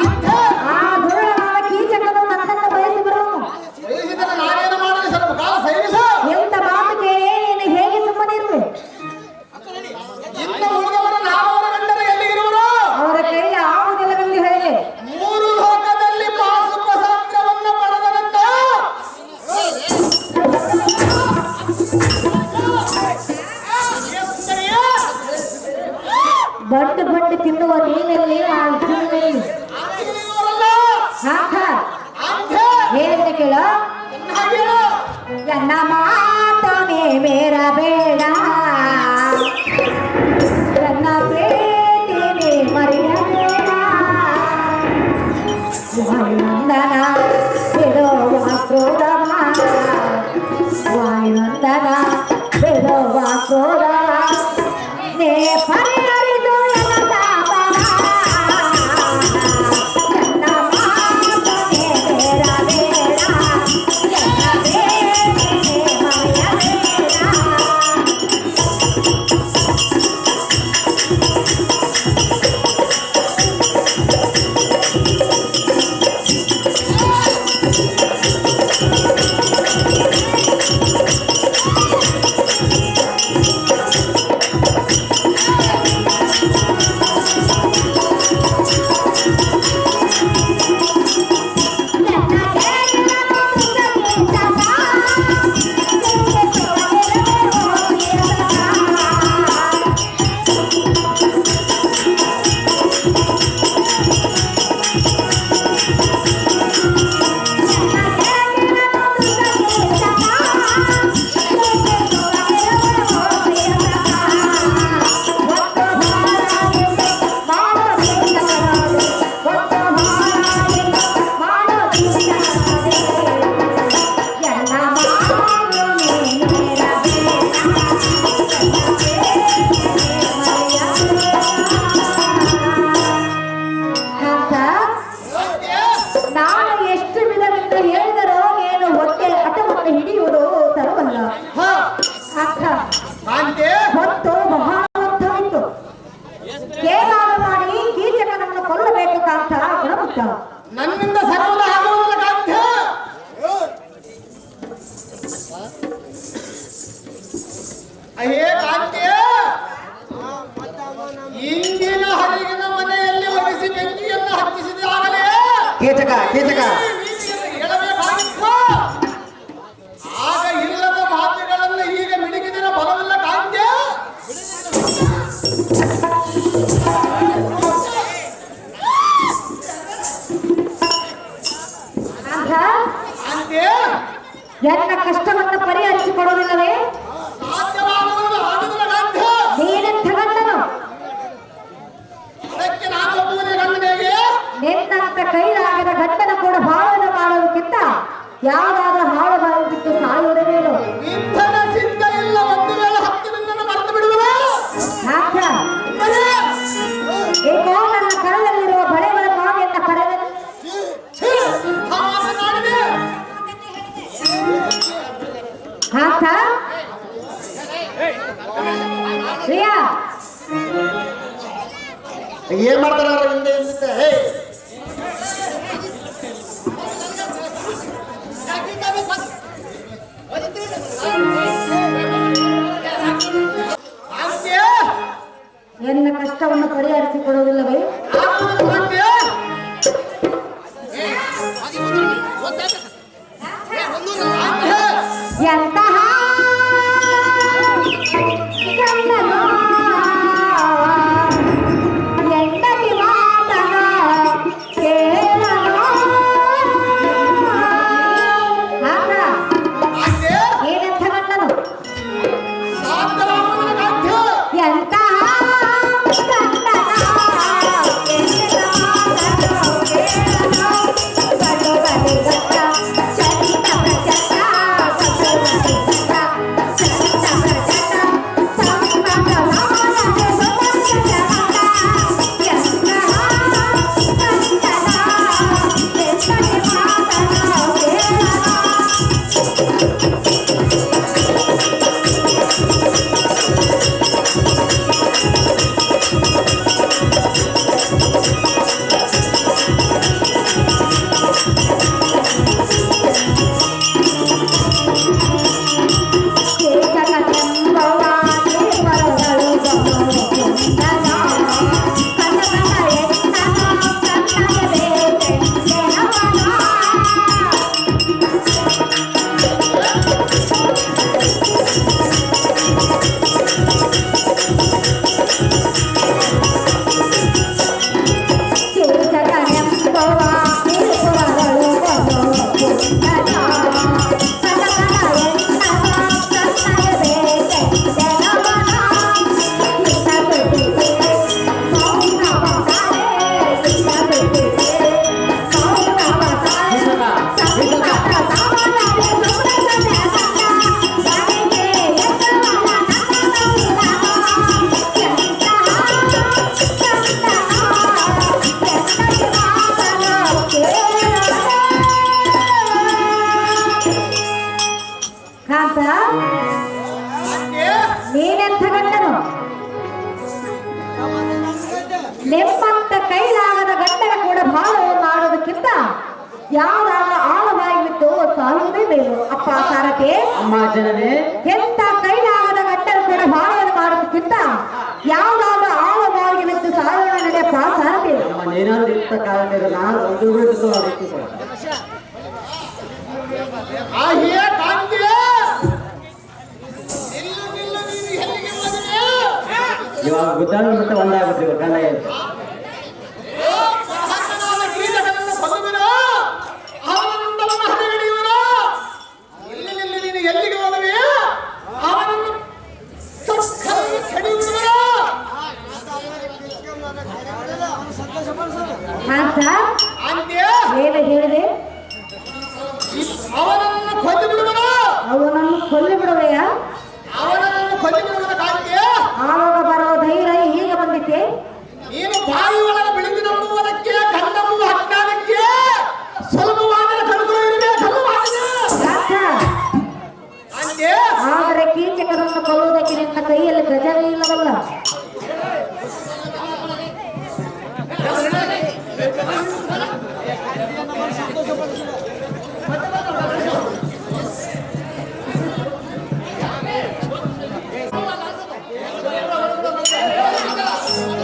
ಅಂಥ ಆ ದುರುಳನಾದ ಕೀಚಕನು ನನ್ನನ್ನು ಬಯಸಿ ಬರುವನು. ವಯಸ್ಸಿದರೆ ನಾನೇನು ಮಾಡಲಿ? ಸ್ವಲ್ಪ ಕಾಲ ಸೈನಿಸ. ಎಂತ ಮಾತು ಕೇಳಿ ನೀನು ಹೇಗೆ ಸುಮ್ಮನಿರುವೆ? ಇನ್ನು ಉಳಿದವರ 4 ಗಂಡರು ಎಲ್ಲಿರುವರು? ಅವರ ಕೈಲಿ ಆಗುವುದಿಲ್ಲವೆಂದು ಹೇಳಿ 3 ಲೋಕದಲ್ಲಿ ಪಾಸುಪಸಾತ್ರವನ್ನು ಪಡೆದರಂತ ಮಾಡಿ ತಿನ್ನುವ ನೀನಲ್ಲಿ ಹೇಳಿದ್ರೆ ಕೇಳು ಎನ್ನ ಮಾತನೆ ಮೇರ ಬೇಡ ನನ್ನ ಪ್ರೀತಿನಿ ಮರೆಯಬೇಡ ವಾಯುನಂದನ ಬಿಡುವ ಕ್ರೋಧವ ವಾಯುನಂದನ ಬಿಡುವ ಕ್ರೋಧವ ನೇ ಪರಿಹರಿದು ನನ್ನ ತಾಪನ ನನ್ನ ಮಾತನೆ ಮೇರ ಬೇಡ ನನ್ನ ಪ್ರೀತಿನಿ ಮರೆಯಬೇಡ ನಾನು ಎಷ್ಟು ವಿಧವೆಂದು ಹೇಳಿದರೂ ಏನು ಹೊಟ್ಟೆ ಹಠವನ್ನು ಹಿಡಿಯುವುದು ತರವಲ್ಲ ಅರ್ಥ ಕಾಂತಿ ಹೊತ್ತು ಬಹಳ ಅರ್ಥವಿತ್ತು ಹೇಗಾದ ಮಾಡಿ ಕೀಚಕನನ್ನು ಕೊಲ್ಲಬೇಕು ಕಾಂತ ಗುಣಮುಟ್ಟ ನನ್ನಿಂದ ಸರ್ವದ ಆಗುವುದಿಲ್ಲ ಕಾಂತಿ ಅಯ್ಯೇ ಕಾಂತಿ ಇಂದಿನ ಹರಿಗಿನ ಮನೆಯಲ್ಲಿ ಒರೆಸಿ ಬೆಂಕಿಯನ್ನು ಹಚ್ಚಿಸಿದಾಗಲೇ ಕೀಚಕ ಕೀಚಕ ಹೇಳಬೇಕಾಗಿತ್ತು ಆಗ ಇಲ್ಲದ ಮಾತುಗಳನ್ನು ಈಗ ಮಿಡುಕಿದಿನ ಬಲವಿಲ್ಲ ಕಾಂತಿ ಕಾಂತ ಕಾಂತಿ ಎನ್ನ ಕಷ್ಟವನ್ನು ಪರಿಹರಿಸಿಕೊಡುವುದಿಲ್ಲವೇ ಸಾಧ್ಯವಾಗುವುದು ಆಗುವುದಿಲ್ಲ ಕಾಂತಿ ನೀನೆಂಥ ಗಂಡನು ಅದಕ್ಕೆ ನಾನು ಒಬ್ಬನೇ ಗಂಡನಿಗೆ ನಿನ್ನಂತ ಕೈಲಾಗದ ಗಂಡನ ಕೂಡ ಬಾಳನ್ನು ಮಾಡೋದಕ್ಕಿಂತ ಯಾವ್ದಾದ್ರೂ ಹಾಳು ಬಾಳು ಬಿಟ್ಟು ಸಾಯುವುದೇ ಮೇಲು ಇಂಥನ ಸಿದ್ಧ ಇಲ್ಲ ಒಂದು ವೇಳೆ ಹತ್ತು ನಿನ್ನನ್ನು ಮರೆತು ಬಿಡುವುದ ಕಾಂತ ಏಕೋ ನನ್ನ ಕರಳಲ್ಲಿರುವ ಬಳೆಗಳನ್ನು ಎನ್ನ ಕರೆದ ಮಾತನಾಡಿದೆ ಕಾಂತ ಪ್ರಿಯಾ ಏನ್ ಮಾಡ್ತಾರ ಹಿಂದೆ ಹಿಂದೆ ಎನ್ನ ಕಷ್ಟವನ್ನು ಪರಿಹರಿಸಿಕೊಡುವುದಿಲ್ಲವೇ ಎಂತಹ ಗಂಡನೋ, ಹೆಂಡತಿ ಮಾತನ ಕೇಳನೋ. ಆತ ಏನಂತ ಗಂಡನು ಎಂತಹ ಗಂಡನ ಹೆಂಡತಿ ಮಾತನ ಕೇಳನೋ. ಗಂಡು ಗಂಡು ಗಂಡ ಚರಿತ ಪ್ರಚಂಡ ಗಂಡು ಗಂಡು ಅಂತೆ ನೀನೆಂಥ ಗಂಡನು? ನಿಮ್ಮಂತ ಕೈಲಾಗದ ಗಂಡನ ಕೂಡ ಬಾಳವನ್ನು ಆಡೋದಕ್ಕಿಂತ ಯಾವ್ದಾದ ಆಳವಾಗಿ ಬಿಟ್ಟು ಸಾಯುವುದೇ ಬೇರು. ಅಪ್ಪ ಸಾರಥಿ, ಅಮ್ಮ ಜನನೇ, ಎಂತ ಕೈಲಾಗದ ಗಂಡನ ಕೂಡ ಬಾಳವನ್ನು ಮಾಡೋದಕ್ಕಿಂತ ಯಾವ್ದಾದ ಆಳವಾಗಿ ಬಿಟ್ಟು ಸಾಯೋಣ ನಡೆಯಪ್ಪ ಸಾರಥಿ. ಅಮ್ಮ ನೀನಾದ್ರು ಇಂಥ ಕಾಲದಲ್ಲಿ ನಾನು ಒಂದು ಬಿಟ್ಟು ಅದಕ್ಕೆ ಆ ಹೇ ಕಾಂತಿ ನಿಲ್ಲು ನಿಲ್ಲು ನೀನು ಎಲ್ಲಿಗೆ ಹೋದರೆ ಇವಾಗ ಗುದ್ದಾಳು ಮತ್ತೆ ಒಂದಾಗುತ್ತೆ ಇವಾಗ ಗಂಡ ಏನು ಸಹಸ್ರನಾದ ಕೀಟಗಳನ್ನು ಕೊಂದುಬಿಡು, ಅವನನ್ನು ಹದಗೆಡಿಯುವರು. ನಿಲ್ಲು ನಿಲ್ಲು ನೀನು ಎಲ್ಲಿಗೆ ಹೋದರೆ ಅವನನ್ನು ಕಕ್ಕಲ್ಲಿ ಕಡಿಯುವರು. ಅಂತ ಅಂತೆ ಏನು ಹೇಳಿದೆ? ಅವನನ್ನು ಕೊಂದು ಬಿಡುವರು, ಅವನನ್ನು ಕೊಲ್ಲಿ ಬಿಡುವೆಯಾ? ಅವನನ್ನು ಕೊಂದು ಬಿಡುವುದ ಕಾಂತಿ ಆವಾಗ ಬರೋ ಧೈರ್ಯ ಈಗ ಬಂದಿತ್ತೆ. ನೀನು ಬಾಯಿ ಒಳಗೆ ಬೆಳೆದು ನಂಬುವುದಕ್ಕೆ ಗಂಡವು ಅಜ್ಞಾನಕ್ಕೆ ಸುಲಭವಾದ ಕರುಗಳು ಇರಬೇಕಲ್ಲ ಯಾಕ? ಅಂತೆ ಆದರೆ ಕೀಚಕರನ್ನು ಕೊಲ್ಲುವುದಕ್ಕೆ ನಿನ್ನ ಕೈಯಲ್ಲಿ ಗಜವೇ ಇಲ್ಲವಲ್ಲ.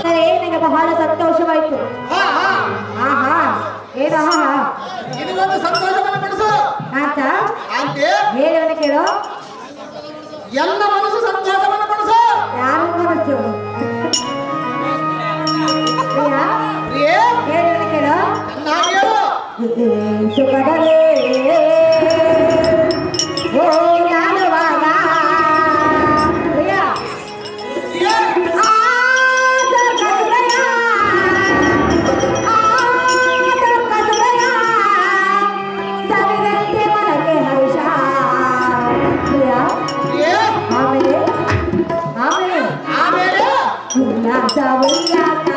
ನಿನಗೆ ಬಹಳ ಸಂತೋಷವಾಯ್ತು. ಹಾ ಹಾ ಆಹಾ, ಏನು ಆಹಾ ಇದು ಒಂದು ಸಂತೋಷವನ್ನು ಪಡಿಸು ಅಂತ ಅಂತೆ ಹೇಳೋಣ ಕೇಳು. ಎಲ್ಲ ಮನಸ್ಸು ಸಂತೋಷವನ್ನು ಪಡಿಸು. ಯಾರು ಮನಸ್ಸು ಪ್ರಿಯೇ ಹೇಳೋಣ ಕೇಳು. ಚೆನ್ನಾಗಿ ಹೇಳು. ಸುಖದಲೇ ಓ ನಾನುವಾಗ ಪ್ರಿಯ ಪ್ರಿಯೇ ಸವಿದಂತೆ ಮನಕ್ಕೆ ಹರ್ಷ. ಪ್ರಿಯ ಪ್ರಿಯೇ ಆಮೇಲೆ ಆಮೇಲೆ ಆಮೇಲೆ ಉಲ್ಲಾಸ ಉಲ್ಲಾಸ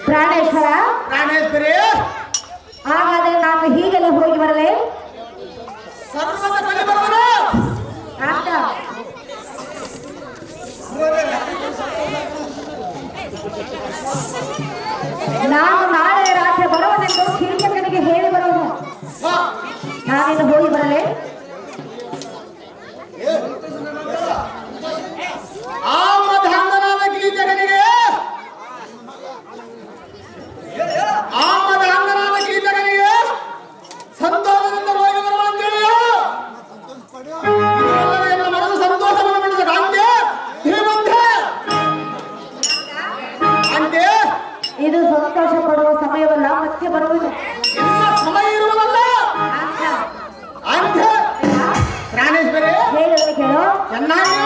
ಪ್ರಾಣೇಶ್ವರ, ಪ್ರಾಣೇಶ್ವರಿ, ಹಾಗಾದ್ರೆ ನಾನು ಹೀಗೆಲ್ಲ ಹೋಗಿ ಬರಲೇ? ಸರ್ವದ ಬಲಿ ಬರುವನು. ಆತ ನಾನು ನಾಳೆ ರಾತ್ರಿ ಬರುವನೆಂದು ಕಿರಿಚಕನಿಗೆ ಹೇಳಿ ಬರುವನು. ವಾ, ನಾನಿನ್ನು ಹೋಗಿ ಬರಲೇ? ಆ ಮಧಾಂಗನಾದ ಕೀಚಕನಿಗೆ ಸಂತೋಷದಿಂದ ಹೋಗಿ ಬರುವ ಅಂತೇಳಿ ಎಲ್ಲ ಮನದ ಸಂತೋಷವನ್ನು ಪಡಿಸ ಕಾಂತೆ ಧೀಮಂತೆ ಅಂತೆ. ಇದು ಸಂತೋಷ ಪಡುವ ಸಮಯವಲ್ಲ, ಮತ್ತೆ ಬರುವುದು. ಇನ್ನ ಸಮಯ ಇರುವುದಲ್ಲ ಅಂತೆ. ಪ್ರಾಣೇಶ್ವರಿ, ಹೇಳುವುದು ಕೇಳು. ಚೆನ್ನಾಗಿ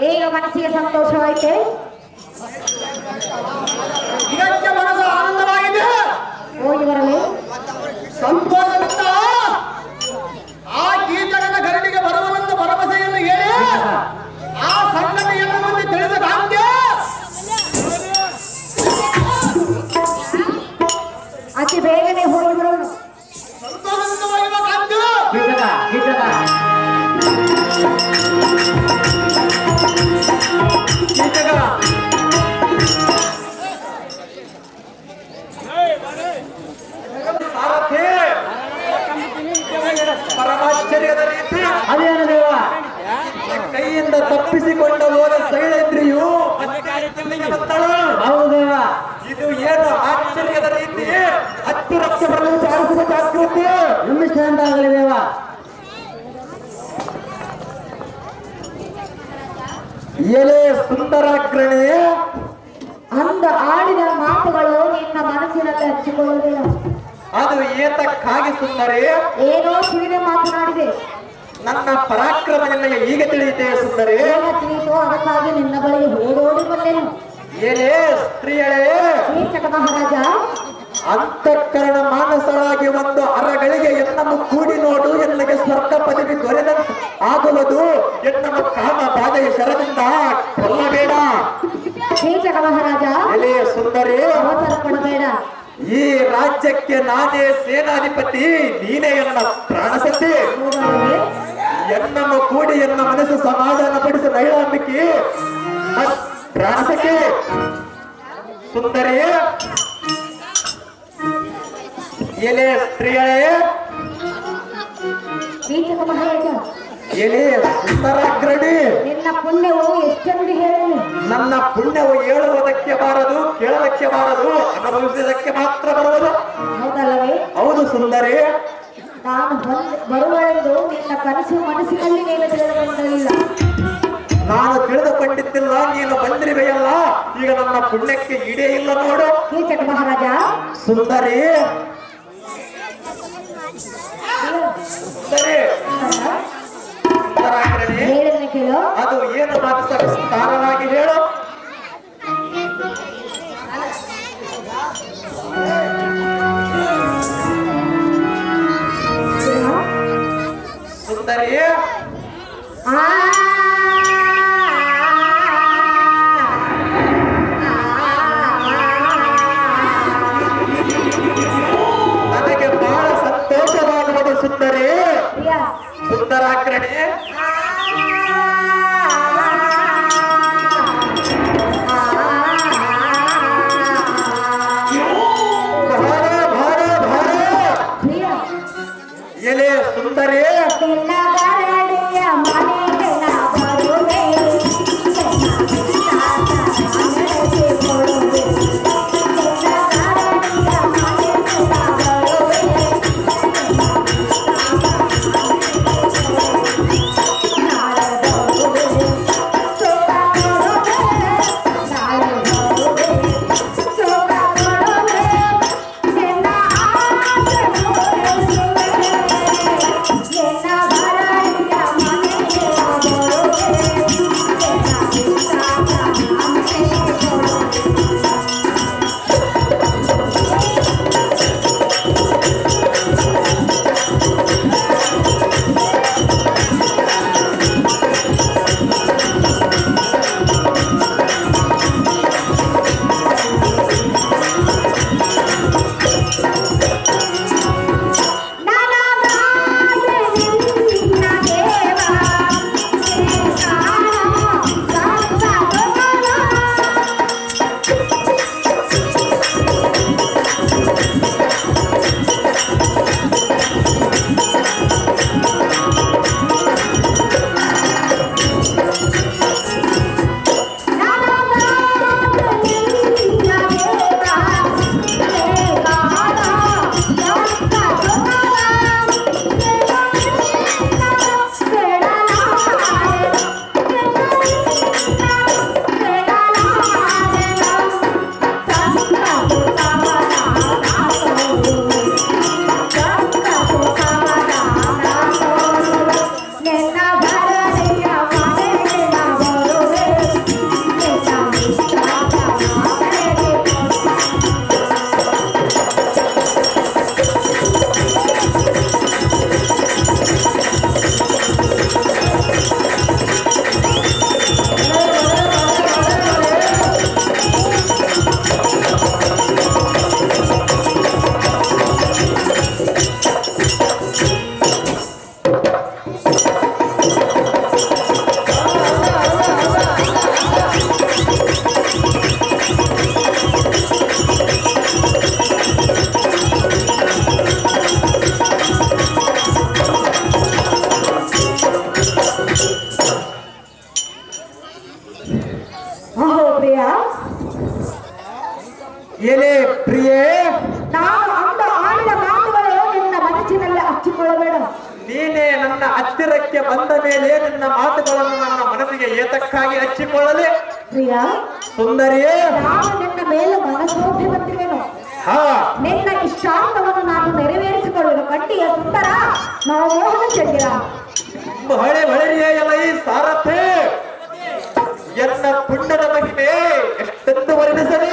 ಈಗ ಮನಸ್ಸಿಗೆ ಸಂತೋಷವಾಯಿತೆ. ಇದಕ್ಕೆ ಮನಸ್ಸು ಆನಂದವಾಗಿದೆ. ಹೋಗಿ ಬರಲಿ. ಸಂತೋಷದಿಂದ ಆ ಕೀಚಕನ ಗರಡಿಗೆ ಬರುವನೆಂದು ಭರವಸೆಯನ್ನು ಹೇಳಿ ಆ ಸಂಗತಿಯನ್ನು ಮುಂದೆ ತಿಳಿಸದಾಂತೆ ಅತಿ ಬೇಗನೆ ಹೋಗಿ ಬರೋಣ. ಸಂತೋಷದಿಂದ ಹೋಗಬೇಕಂತೆ. ಪರಮಾಶ್ಚರ್ಯದ ಅಲ್ಲಿಂದ ತಪ್ಪಿಸಿಕೊಂಡು ಹೋದ ಶೈಲೇಂದ್ರಿಯು ಮತ್ತೆ ಬಂದಳು. ಹೌದು ದೇವ. ಇದು ಏನು ಆಶ್ಚರ್ಯದ ರೀತಿ! 10 ಲಕ್ಷಗಳನ್ನು ಸಾರಿಸಿದ ಜಾಗೃತಿ! ನಿಮ್ಮಿಷ್ಟಂತಾಗಲಿ ದೇವ. ಎಲೆ ಸುಂದರಾಗ್ರಣಿ, ಅಂದ ಆಡಿದ ಮಾತುಗಳು ನಿನ್ನ ಮನಸ್ಸಿನಲ್ಲಿ ಹಚ್ಚಿಕೊಳ್ಳುವುದಿಲ್ಲ. ಅದು ಏತಕ್ಕಾಗಿ ಸುಂದರಿ? ಏನೋ ತಿಳಿದೆ ಮಾತನಾಡಿದೆ. ನನ್ನ ಪರಾಕ್ರಮ ನಿನಗೆ ಈಗ ತಿಳಿಯುತ್ತೆ ಸುಂದರಿ. ಏನ ತಿಳಿಯಿತು, ಅದಕ್ಕಾಗಿ ನಿನ್ನ ಬಳಿಗೆ ಓಡೋಡಿ ಬಂದೆನು. ಏನೇ ಸ್ತ್ರೀಯಳೇ, ಕೀಚಕ ಮಹಾರಾಜ, ಅಂತಃಕರಣ ಮಾನಸಳಾಗಿ ಒಂದು ಅರಗಳಿಗೆ ಎನ್ನನ್ನು ಕೂಡಿ ನೋಡು, ಎನ್ನಗೆ ಸ್ವರ್ಗ ಪದವಿ ದೊರೆದಂತ ಆಗುವುದು. ಎನ್ನನ್ನು ಕಾಮ ಬಾಧೆಯ ಶರದಿಂದ ಕೊಲ್ಲಬೇಡ. ಕೀಚಕ ಮಹಾರಾಜ, ಎಲೆ ಸುಂದರಿ, ಅವಸರ ಪಡಬೇಡ. ಈ ರಾಜ್ಯಕ್ಕೆ ನಾನೇ ಸೇನಾಧಿಪತಿ, ನೀನೇ ಎನ್ನ ಪ್ರಾಣಸತ್ತಿ. ಹೌದಲ್ಲವೇ? ಎನ್ನನ್ನು ಕೂಡಿ ಎನ್ನ ಮನಸ್ಸು ಸಮಾಧಾನ ಪಡಿಸಿ ನೈಳಾಂಬಿಕೆ ಪ್ರಾಣಸಕ್ಕೆ. ಸುಂದರಿ, ಎಲೆ ಸ್ತ್ರೀಯಳೇ, ಕೀಚಕ ಮಹಾರಾಜ, ಎಲೆ ಸುಂದರಾಗ್ರಣಿ, ನಿನ್ನ ಪುಣ್ಯವು ಎಷ್ಟೆಂದು ಹೇಳಲು. ನನ್ನ ಪುಣ್ಯವು ಹೇಳುವುದಕ್ಕೆ ಬಾರದು, ಕೇಳೋದಕ್ಕೆ ಬಾರದು, ಅನುಭವಿಸುವುದಕ್ಕೆ ಮಾತ್ರ ಬರುವುದು. ಹೌದಲ್ಲವೇ? ಹೌದು ಸುಂದರಿ. ನಾನು ಬರುವೆಂದು ನಿನ್ನ ಕನಸು ಮನಸ್ಸಿನಲ್ಲಿ ನೀನು ತಿಳಿದುಕೊಂಡಿಲ್ಲ. ನಾನು ತಿಳಿದುಕೊಂಡಿದ್ದಿಲ್ಲ, ನೀನು ಬಂದಿರುವೆಯಲ್ಲ. ಈಗ ನನ್ನ ಪುಣ್ಯಕ್ಕೆ ಈಡೇ ಇಲ್ಲ ನೋಡು. ಕೀಚಕ ಮಹಾರಾಜ, ಸುಂದರಿ, ಸುಂದರಿ, ಸುಂದರಾಗ್ರಣಿ, ಹೇಳಿದ್ನ ಕೇಳು. ಅದು ಏನು ಮಾತು ವಿಸ್ತಾರವಾಗಿ ಹೇಳು. ಸುಂದರಿ, ನನಗೆ ಬಹಳ ಸಂತೋಷವಾಗುವುದು ಸುಂದರಿ. ಸುಂದರಾಗ್ರಣಿ, ಭಾರ ಭಾರ ಭಾರ. ಎಲೆ ಸುಂದರಿ, ಸಮ್ಮುಖಕ್ಕೆ ಬಂದ ಮೇಲೆ ನಿನ್ನ ಮಾತುಗಳನ್ನು ನನ್ನ ಮನಸ್ಸಿಗೆ ಏತಕ್ಕಾಗಿ ಹಚ್ಚಿಕೊಳ್ಳಲಿ ಪ್ರಿಯ ಸುಂದರಿಯೇ. ನಾನು ನಿನ್ನ ಮೇಲೆ ಮನಸ್ಸೋಧಿ ಬಂದಿದ್ದೇನು. ಹಾ, ನಿನ್ನ ಇಷ್ಟಾರ್ಥವನ್ನು ನಾನು ನೆರವೇರಿಸಿಕೊಳ್ಳಲು ಕಟ್ಟಿಯ ಸುಂದರ ನಾವು ಮೋಹನ ಚಂದಿರ. ಹೊಳೆ ಹೊಳೆರಿಯ ಎಲ್ಲ ಈ ಸಾರಥಿ ಎನ್ನ ಪುಣ್ಯದ ಮಹಿಮೆ ಎಷ್ಟೆಂದು ವರ್ಣಿಸಲಿ.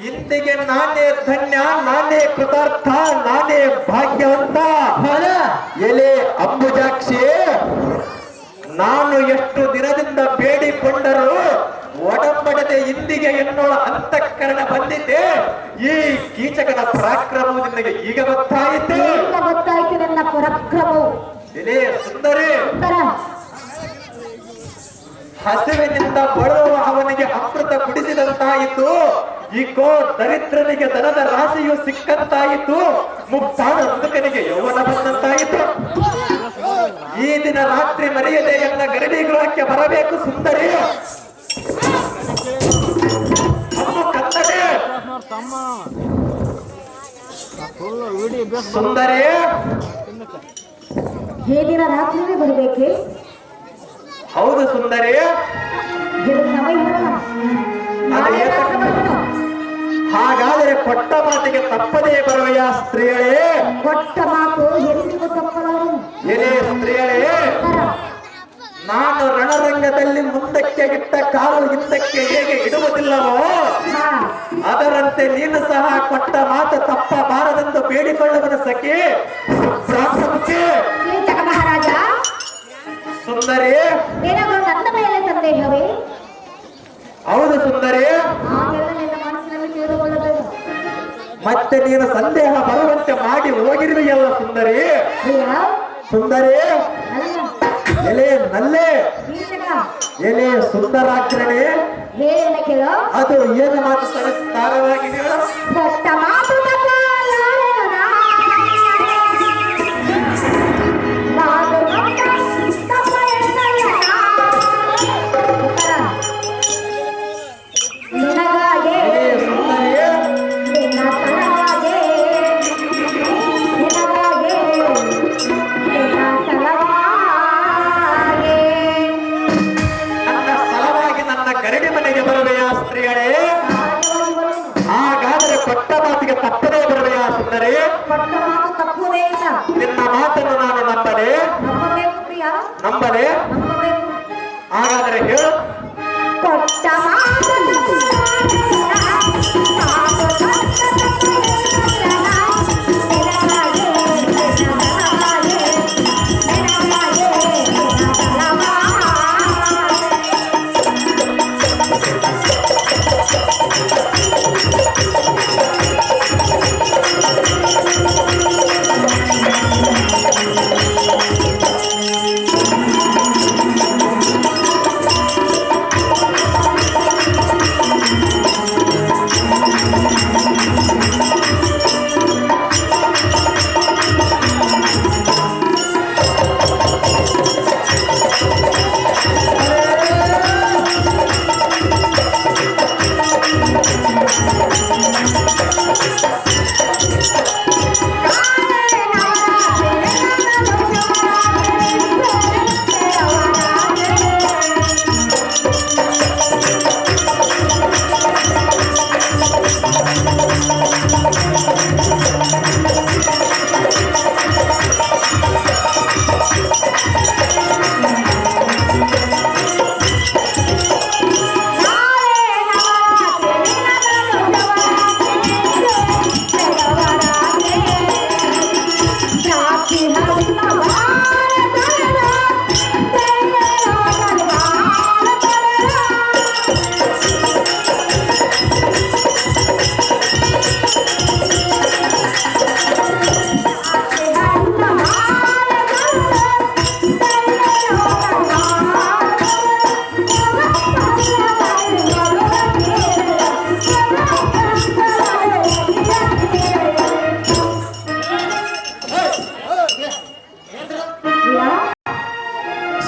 ಇಂದಿಗೆ ನಾನೇ ಧನ್ಯ, ನಾನೇ ಕೃತಾರ್ಥ, ನಾನೇ ಭಾಗ್ಯವಂತ. ಎಲೆ ಅಂಬುಜಾಕ್ಷಿ, ನಾನು ಎಷ್ಟು ದಿನದಿಂದ ಬೇಡಿಕೊಂಡರೂ ಒಡಂಬಡದೆ ಇಂದಿಗೆ ಎನ್ನೋಳ ಅಂತಃಕರಣ ಬಂದಿದ್ದೆ. ಈ ಕೀಚಕನ ಪರಾಕ್ರಮವು ನಿನಗೆ ಈಗ ಗೊತ್ತಾಯಿತು. ಈಗ ಗೊತ್ತಾಯ್ತು ನನ್ನ ಪರಾಕ್ರಮವು. ಎಲೆ ಸುಂದರಿ, ಸುಂದರ ಹಸಿವಿನಿಂದ ಬಳುವ ಅವನಿಗೆ ಅಮೃತ ಕುಡಿಸಿದಂತಾಯಿತು. ಈಗೋ ದರಿದ್ರನಿಗೆ ದನದ ರಾಶಿಯು ಸಿಕ್ಕಂತಾಯಿತು. ಮುಕ್ತಾದ ಮುದುಕನಿಗೆ ಯೌವನ ಬಂದಂತಾಯಿತು. ಈ ದಿನ ರಾತ್ರಿ ಮರೆಯದೆ ಎನ್ನ ಗರಡಿ ಗೃಹಕ್ಕೆ ಬರಬೇಕು ಸುಂದರಿ. ಅಮ್ಮ ಕನ್ನಡಿ ಸುಂದರಿ, ಹೇದಿನ ರಾತ್ರಿಯೇ ಬರಬೇಕೆ? ಹೌದು ಸುಂದರಿ. ಇದು ಸಮಯ ಇರಲ್ಲ. ನಾಳೆ ರಾತ್ರಿ ಬರುವೆನು. ಹಾಗಾದರೆ ಕೊಟ್ಟ ಮಾತಿಗೆ ತಪ್ಪದೇ ಬರುವೆಯ ಸ್ತ್ರೀಯಳೇ? ಕೊಟ್ಟ ಮಾತು ಎಂದಿಗೂ ತಪ್ಪಲಾರದು. ಎಲೆ ಸ್ತ್ರೀಯಳೇ, ನಾನು ರಣರಂಗದಲ್ಲಿ ಮುಂದಕ್ಕೆ ಇಟ್ಟ ಕಾಲು ಹಿಂದಕ್ಕೆ ಹೇಗೆ ಇಡುವುದಿಲ್ಲವೋ ಹಾ, ಅದರಂತೆ ನೀನು ಸಹ ಕೊಟ್ಟ ಮಾತು ತಪ್ಪಬಾರದೆಂದು ಬೇಡಿಕೊಳ್ಳುವನ ಸಖಿ ಪ್ರಾರ್ಥನೆ. ಕೀಚಕ ಮಹಾರಾಜ, ಸುಂದರಿ, ಏನಾದರೂ ನನ್ನ ಮೇಲೆ ಸಂದೇಹವೇ? ಹೌದು ಸುಂದರಿ. ಹಾಗೆಲ್ಲ ನಿನ್ನ ಮನಸ್ಸಿನಲ್ಲಿ ಸೇರಿಕೊಳ್ಳಬೇಕು. ಮತ್ತೆ ನೀನು ಸಂದೇಹ ಬರುವಂತೆ ಮಾಡಿ ಹೋಗಿರುವೆಯಲ್ಲ ಸುಂದರಿ. ಪ್ರಿಯ, ಸುಂದರಿ, ಅಲ್ಲ, ಎಲೆ ನಲ್ಲೆ, ಕೀಚಕ ಎಲೆ ಸುಂದರಾಗ್ರಣೆ, ಹೇಳ ಕೇಳೋ. ಅದು ಏನು ಮಾತು ಸರಿಸ್ತಾರವಾಗಿ ಹೇಳು. ಕೊಟ್ಟ ಮಾತು ತಪ್ಪಾಲಾರೆನು ನಾ. ಮಾತು ತಪ್ಪ ಎನ್ನಲ್ಲ ನಾ. ಉತ್ತರ. ನಿನಗಾಗೆ ಎಲೆ ಸುಂದರಿ, ನಿನ್ನ ತಲವಾಗೆ, ನಿನಗಾಗೆ ನಿನ್ನ ತಲವಾಗೆ. ನನ್ನ ಸಲವಾಗಿ ನನ್ನ ಗರಡಿ ಮನೆಗೆ ಬರುವೆಯ ಸ್ತ್ರೀಯಳೇ? ಸಹಜವಾಗಿ ಬರುವೆನು. ಹಾಗಾದರೆ ಕೊಟ್ಟ ಮಾತಿಗೆ ತಪ್ಪದೇ ಬರುವೆಯ ಸುಂದರಿ? ಕೊಟ್ಟ ಮಾತು ತಪ್ಪುವುದೇ ಇಲ್ಲ. ನಿನ್ನ ಮಾತನ್ನು ನಾನು ನಂಬಲೆ? ನಂಬಬೇಕು ಪ್ರಿಯ, ನಂಬಲೆ? ನಂಬಬೇಕು. ಹಾಗಾದರೆ ಹೇಳು. ಕೊಟ್ಟ ಮಾತು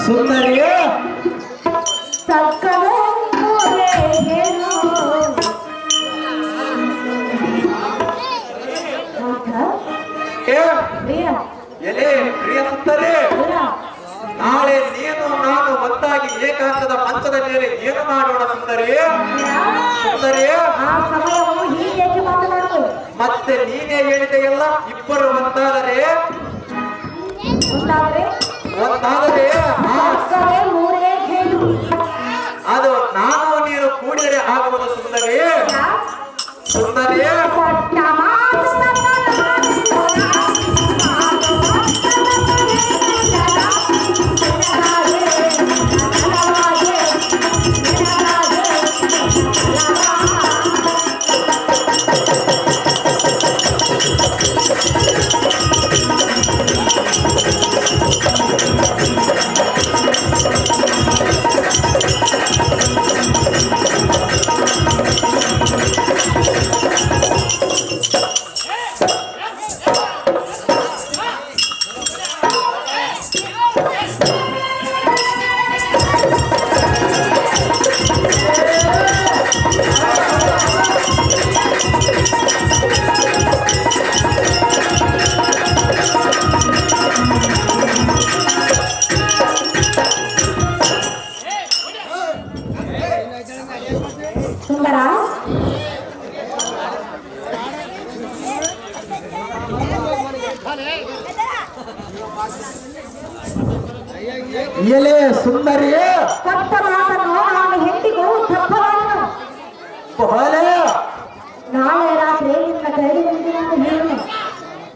ಸುಂದರಿಯ ಎಲೆ ಪ್ರಿಯ ಸುಂದರಿ, ಏಕಾಂತದ ಮಂಚದ ಮೇಲೆ ಏನು ಮಾಡೋಣ ಸುಂದರಿ? ಸುಂದರಿ, ಆ ಸಮಯವು ಹೀಗೆ ಮಾತನಾಡುವುದು. ಮತ್ತೆ ನೀನೇ ಹೇಳಿದೆಯಲ್ಲ, ಇಬ್ಬರು ಒಂದಾದರೆ ಮುಂದಾದರೆ ಒಂದಾದರೆ ಅಕ್ಕರೆ ಮೂರೇ ಕೇಳು. ಅದು ನಾನು ನೀನು ಕೂಡಿದರೆ ಆಗುವುದು ಸುಂದರಿ. ಸುಂದರಿ, ಕೊಟ್ಟ ಮಾತು ಸುಂದರ ಎಲೆ ಸುಂದರಿ, ಕೊಟ್ಟ ಮಾತನ್ನು ನಾನು ಹೆಂಡಿಗೂ ತಪ್ಪವನ್ನು ಬಹಳೆ ನಾಳೆ ರಾತ್ರಿ ನಿನ್ನ ಕೈಲಿ ಬಂದಿರುವುದು ಹೇಳು.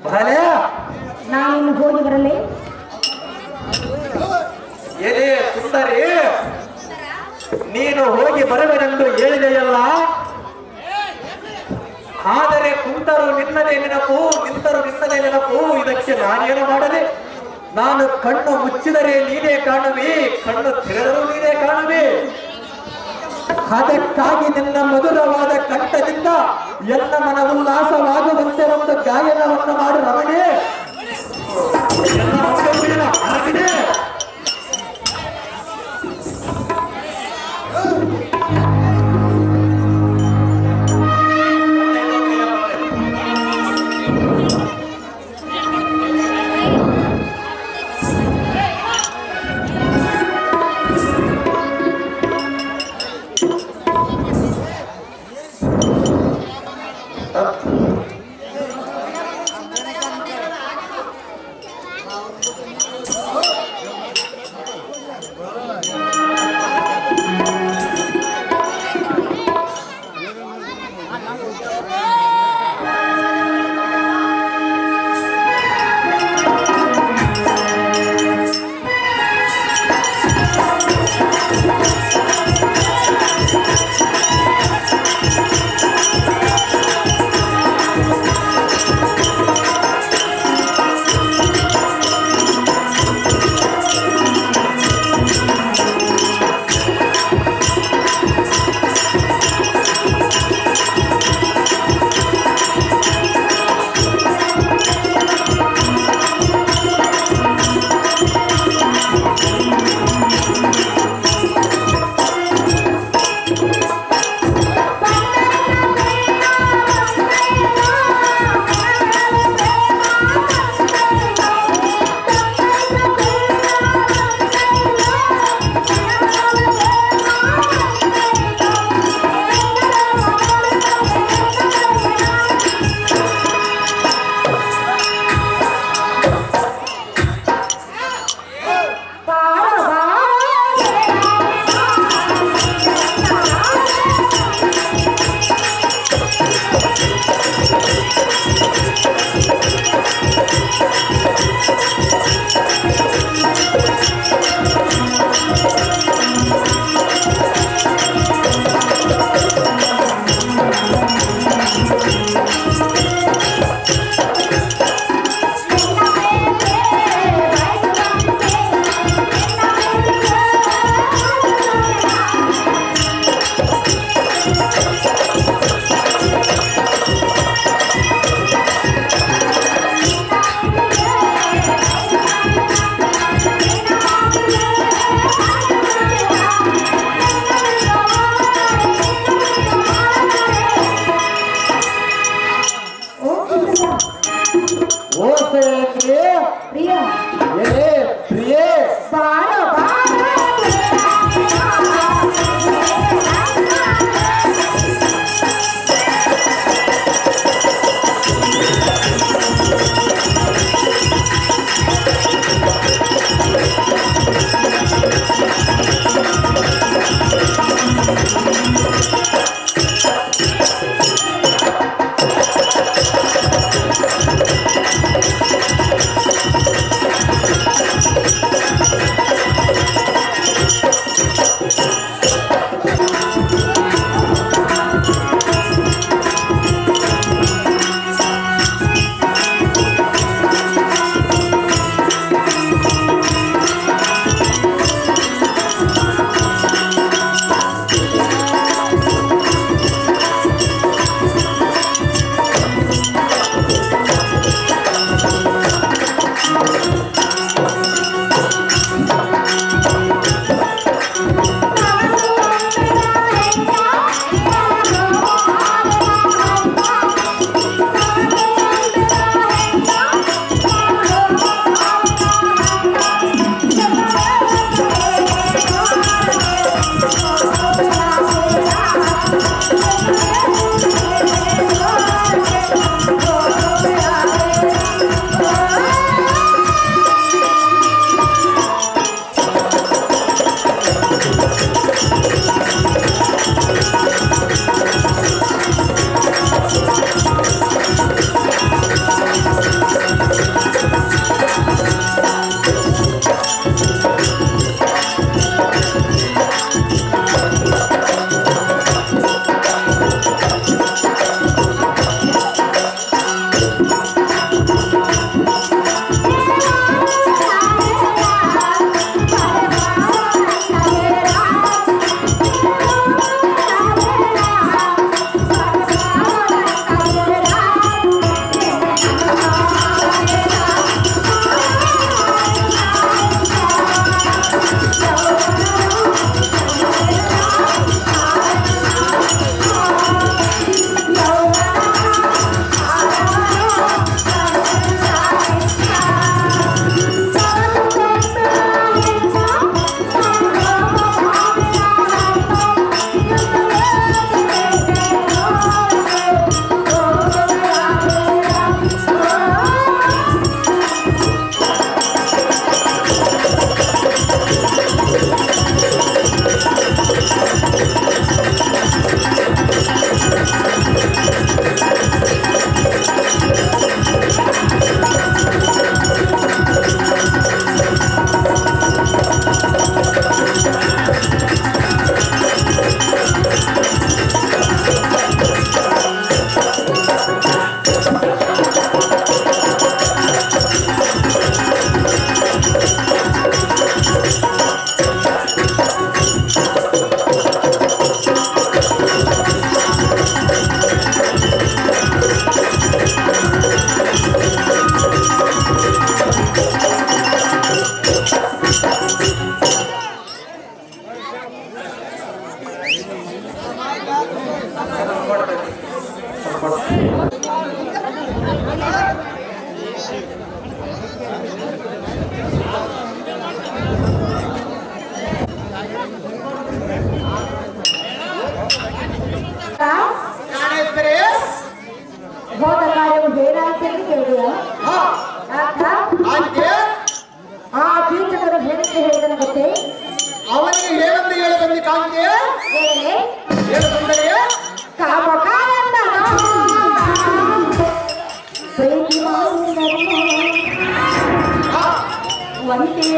ಬಹಳೆ ನಾನಿನ್ನು ಹೋಗಿ ಬರಲಿ. ಎಲೆ ಸುಂದರಿ, ನೀನು ಹೋಗಿ ಬರುವೆನೆಂದು ಹೇಳಿದೆಯಲ್ಲ, ಆದರೆ ಕುಂತರು ನಿನ್ನದೇ ನೆನಪು, ನಿಂತರು ನಿನ್ನದೇ ನೆನಪು. ಇದಕ್ಕೆ ನಾನೇನು ಮಾಡದೆ? ನಾನು ಕಣ್ಣು ಮುಚ್ಚಿದರೆ ನೀನೇ ಕಾಣುವಿ, ಕಣ್ಣು ತೆರೆದರೂ ನೀನೇ ಕಾಣುವಿ. ಅದಕ್ಕಾಗಿ ನಿನ್ನ ಮಧುರವಾದ ಕಂಠದಿಂದ ಎಲ್ಲ ಮನ ಉಲ್ಲಾಸವಾಗುವಂತೆ ಒಂದು ಗಾಯನವನ್ನು ಮಾಡು ರಮಣಿ. ಎಲ್ಲ ಹೊರಗಿನ ಹೊರಗಿದೆ. ಪ್ರಿಯ ಏ ಪ್ರಿಯೇ ಬಾರೋ ಬಾರೋ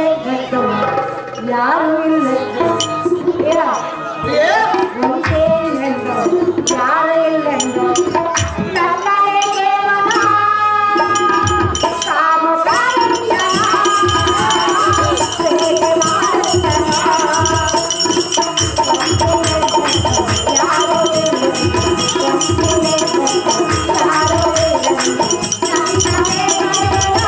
ಎಂದೆಂದು ಯಾರು ಇಲ್ಲೆಂದು ಪ್ರಿಯೆ ಒಂದೇ ಎಂದು ಯಾರು ಇಲ್ಲೆಂದು ನನ್ನದೇ ಕೇವಲ ಕಾಮಕಾಂಚನ ಪ್ರೇಮ ಮಾನಂದನ. ಯಾರು ಇಲ್ಲೆಂದು ಒಂದೇ ಎಂದು ಯಾರು ಇಲ್ಲೆಂದು ನನ್ನದೇ ಕೇವಲ.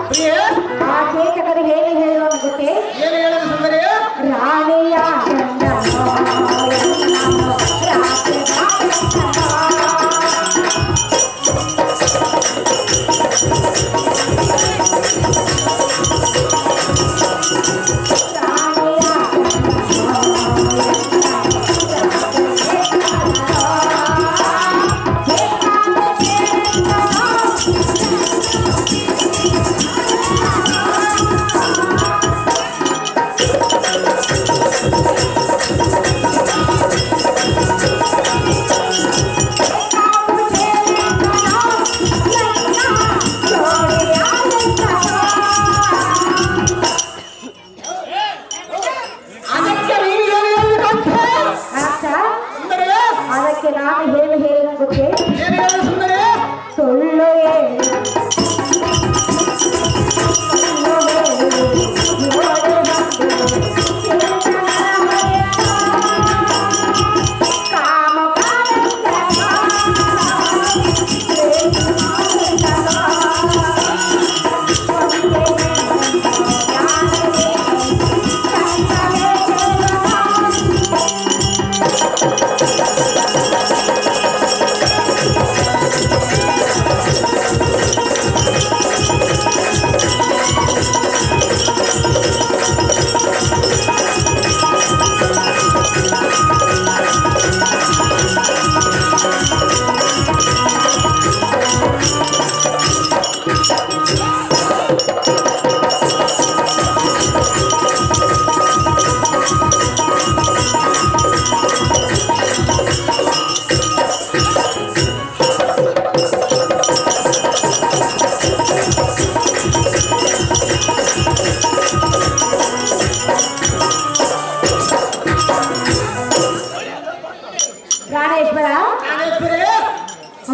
ಪ್ರಿಯೆ ಆ ಕೇಚಕರು ಹೇಗೆ ಹೇಳುವ ಗೊತ್ತೇ? ಏನು ಹೇಳೋದು ಸುಂದರಿ? ರಾಣಿಯ ಗಂಡನೋ ಎಂದನೋ ರಾತ್ರಿ ಬಾಳಂದನೋ. ರಾಣಿಯ ಗಂಡನೋ ಅದಕ್ಕೆ ನೀನು ಏನು ಹೇಳಬೇಕಂತೆ? ಸುಂದರಿ ಅದಕ್ಕೆ ನಾನು ಹೇಳಿದ ಗೊತ್ತೇ? ಏನು ಹೇಳೋದು ಸುಂದರಿ? ಸುಳ್ಳು ಹೇಳು ಪ್ರಾಣೇಶ್ವರ, ಪ್ರಾಣೇಶ್ವರಿ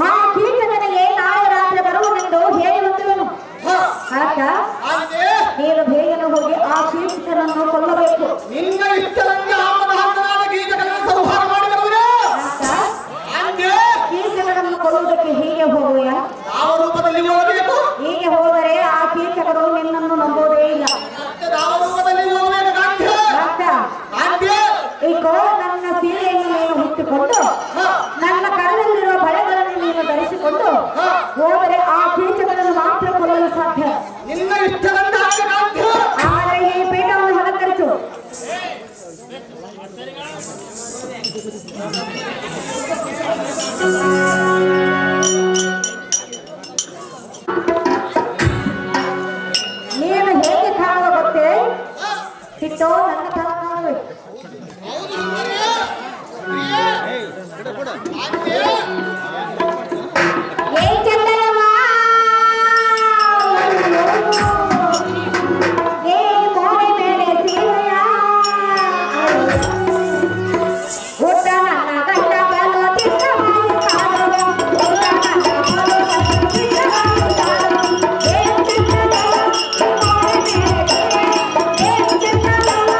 ಆ ಕೀಚಕನಿಗೆ ನಾಳೆ ರಾತ್ರಿ ಬರುವುದೆಂದು ಹೇಳಿ ಬಂದಿರುವನು. ಆಗ ಆಗಿದೆ. ನೀನು ಬೇಗನೆ ಹೋಗಿ ಆ ಕೀಚಕನನ್ನು ಕೊಲ್ಲಬೇಕು. ನಿನ್ನ ಇಷ್ಟದಂತೆ ಆಮದಾಹಂತನಾದ ಗೀತಗಳನ್ನು ಸಂಹಾರ ಮಾಡಿ ಬರುವುದೇ? ಆಗಿದೆ. ಕೀಚಕನನ್ನು ಕೊಲ್ಲುವುದಕ್ಕೆ ಹೀಗೆ ಹೋಗುವ. ಯಾವ ರೂಪದಲ್ಲಿ ಹೋಗಬೇಕು? ಹೀಗೆ ಹೋದರೆ ಆ ಕೀಚಕರು ನಿನ್ನನ್ನು ನಂಬೋದೇ ಇಲ್ಲ. ಮತ್ತೆ ಯಾವ ರೂಪದಲ್ಲಿ ಹೋಗಬೇಕು ಗಾಂಧಿ? ಆಗ ಗಾಂಧಿ ಈಗ ನನ್ನ ಸೀರೆಯನ್ನು ನೀನು ಹುಟ್ಟಿಕೊಂಡು ನನ್ನ ಕರದಲ್ಲಿರುವ ಬಳೆಗಳನ್ನು ನೀನು ಧರಿಸಿಕೊಂಡು ಹೋದರೆ ಆ ಕೀಚಕನನ್ನು ಮಾತ್ರ ಕೊಲ್ಲಲು ಸಾಧ್ಯ. ನಿನ್ನ ಇಷ್ಟದಂತೆ ಆಗಿ ಗಾಂಧಿ. ಆದರೆ ಈ ಪೀಠವನ್ನು ಅಲಂಕರಿಸು. ನೀನು ಹೇಗೆ ಕಾಣುವ ಗೊತ್ತೇ? ಸಿಟ್ಟೋ ನನ್ನ ತರ ಕಾಣಬೇಕು. ಹೌದು ಸುಂದರಿ. ಪ್ರಿಯೆ ಆಗಿದೆ. ಏ ಚಂದನಮ್ಮ, ಏ ಮೋರೆ ಮೇಲೆ ಸೀರೆಯ ಊಟ ನನ್ನ ಗಂಡ ಬಲು ತಿನ್ನವಾಗಿ ಕಾಣುವ. ಊಟ ನನ್ನ ಬಲು ತಿನ್ನವಾಗಿ ಕಾಣುವ. ಏ ಚಂದನಮ್ಮ, ಮೋರೆ ಮೇಲೆ ಏ ಚಂದನಮ್ಮ,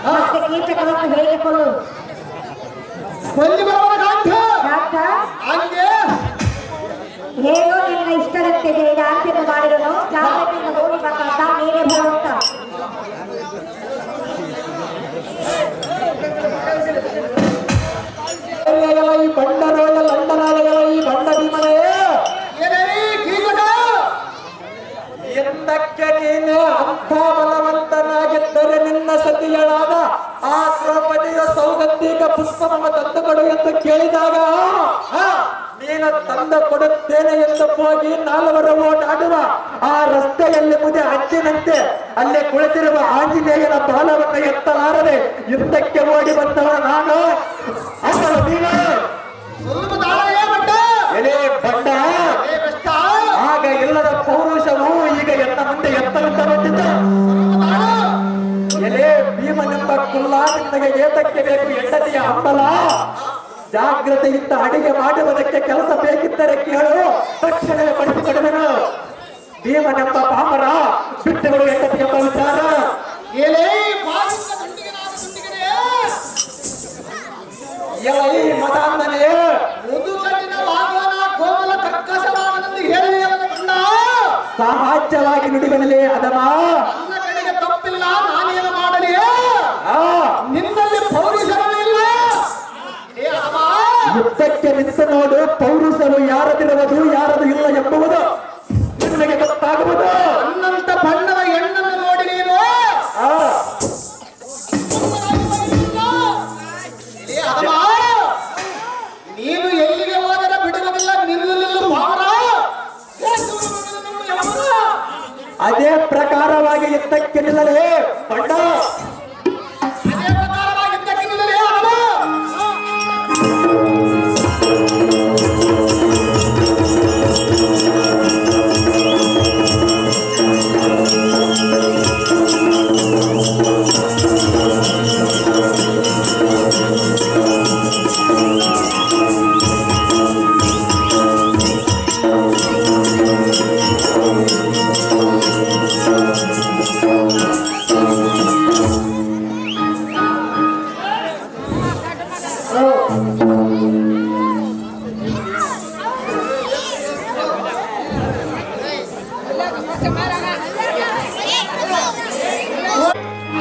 ಮತ್ತೆ ಕೀಚಕವನ್ನು ಹೇಗೆ ಕೊಲ್ಲು ಕೊಂದು ಬರುವ ಕಾಂತ ಯಾಕ ಹಂಗೆ ಹೇಗೋ ನಿನ್ನ ಇಷ್ಟದಂತೆ ಜಾಸ್ತಿಯನ್ನು ಮಾಡಿದನು ಜಾಗ್ರತೆಯಿಂದ ನೋಡಿ ಬರ್ತಾತ ನೀನೇ ಬರುವಂತ ಈ ಬಂಡರೋಳ ಲಂಡನಾದಗಳ ಈ ಬಂಡ ಭೀಮನೇ ಏನೇ ಕೀಚಕ ಎಂದಕ್ಕೆ ನೀನೇ ಅಂಥ ಬಲವಂತನಾಗಿದ್ದರೆ ನಿನ್ನ ಸತಿಯಳಾದ ಆ ದ್ರೌಪದಿಯ ಸೌಗಂಧಿಕ ಪುಷ್ಪವನ್ನು ತಂದು ಕೊಡು ಎಂದು ಕೇಳಿದಾಗ ನೀನು ತಂದು ಕೊಡುತ್ತೇನೆ ಎಂದು ಹೋಗಿ ನಾಲ್ವರು ಓಡಾಡುವ ಆ ರಸ್ತೆಯಲ್ಲಿ ಮುದೆ ಅಜ್ಜಿನಂತೆ ಅಲ್ಲಿ ಕುಳಿತಿರುವ ಆಂಜನೇಯನ ಬಾಲವನ್ನು ಎತ್ತಲಾರದೆ ಯುದ್ಧಕ್ಕೆ ಓಡಿ ಬಂದವ ನಾನು ಅಥವಾ ನೀನು ಸ್ವಲ್ಪ ತಾಳೇ ಬಟ್ಟ ಎಲೆ ಬಂಡ ಏ ಬೆಷ್ಟ ಆಗ ಇಲ್ಲದ ಪೌರುಷವು ಈಗ ಎತ್ತ ಮುಂದೆ ಎತ್ತರಂತ ಬಂದಿತ್ತು ಎಲೆ ಭೀಮನೆಂಬ ಕುಲ್ಲ ನಿನಗೆ ಏತಕ್ಕೆ ಬೇಕು ಹೆಂಡತಿಯ ಹಂಬಲ ಜಾಗ್ರತೆಯಿಂದ ಅಡಿಗೆ ಮಾಡುವುದಕ್ಕೆ ಕೆಲಸ ಬೇಕಿದ್ದರೆ ಕೇಳು ತಕ್ಷಣವೇ ಪಡಿಸಿಕೊಡುವೆನು ಭೀಮನೆಂಬ ಪಾಮರ ಬಿಟ್ಟುಗಳು ಹೆಂಡತಿ ಎಂಬ ವಿಚಾರ ಏನೇ ಬಾಲಿಂಗ ದುಂಡಿಗನಾದ ದುಂಡಿಗನೇ ಎಲೈ ಮದಾಂಧನೆಯೇ ಮುದುಕಟ್ಟಿನ ವಾಗವನ ಕೋಮಲ ಕರ್ಕಶವಾದನೆಂದು ಹೇಳಿ ಅವನ ಕಂಡ ಸಹಜವಾಗಿ ನುಡಿಬರಲಿ ಅದಮ ನನ್ನ ಕಡೆಗೆ ತಪ್ಪಿಲ್ಲ ನಾನೇನು ಮಾಡಲಿ ಆ ನಿನ್ನಲ್ಲಿ ಪೌರುಷವೇ ಇಲ್ಲ ಏ ಅಮ್ಮ ಯುದ್ಧಕ್ಕೆ ನಿಂತು ನೋಡು ಪೌರುಷವು ಯಾರದಿರುವುದು ಯಾರದು ಇಲ್ಲ ಎಂಬುವುದು ನಿನಗೆ ಗೊತ್ತಾಗುವುದು ನನ್ನಂತ ಬಣ್ಣದ ಹೆಣ್ಣನ್ನು ನೋಡಿ ನೀನು ಆ ಏ ಅಮ್ಮ ನೀನು ಎಲ್ಲಿಗೆ ಹೋದರೆ ಬಿಡುವುದಿಲ್ಲ ನಿಲ್ಲು ಪಾರ ಅದೇ ಪ್ರಕಾರವಾಗಿ ಯುದ್ಧಕ್ಕೆ ನಿಲ್ಲಲೇ ಬಂಡ ಅದೇ ಪ್ರಕಾರವಾಗಿ ಇದ್ದಕ್ಕಿಲ್ಲಲೇ ಅಮ್ಮ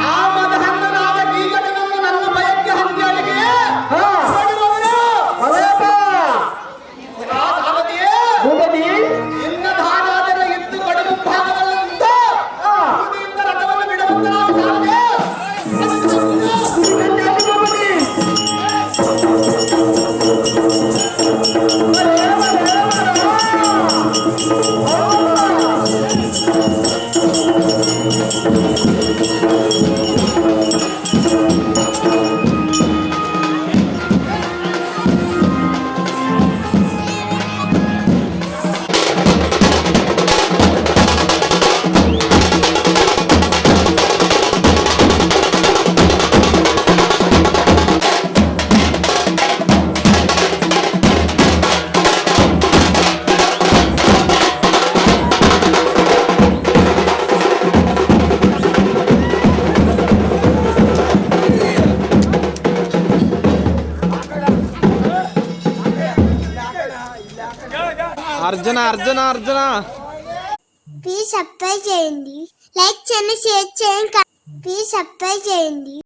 ಆ ಮದಹಣ್ಣನಾದ ಕೀಚಕನನ್ನು ನನ್ನ ಭಯಕ್ಕೆ ಹಂದಿಯಾಳಿಗೆ ಮಾಡಿರುವವನು ಅದೇಪ ಆ ಸಾರಥಿಯೇ ಭೂಪತಿ ನಿನ್ನ ಧಾರಾದರ ಇದ್ದು ಕಡಿಮೆ ಭಾಗವನ್ನಂತ ಭೂಮಿಯಿಂದ ರಥವನ್ನು ಬಿಡುವಂತ ನಾವು ಸಾರಥಿ అర్జున అర్జున అర్జున ప్లీజ్ సబ్స్క్రైబ్ చేయండి లైక్ చేయండి షేర్ చేయండి ప్లీజ్ సబ్స్క్రైబ్ చేయండి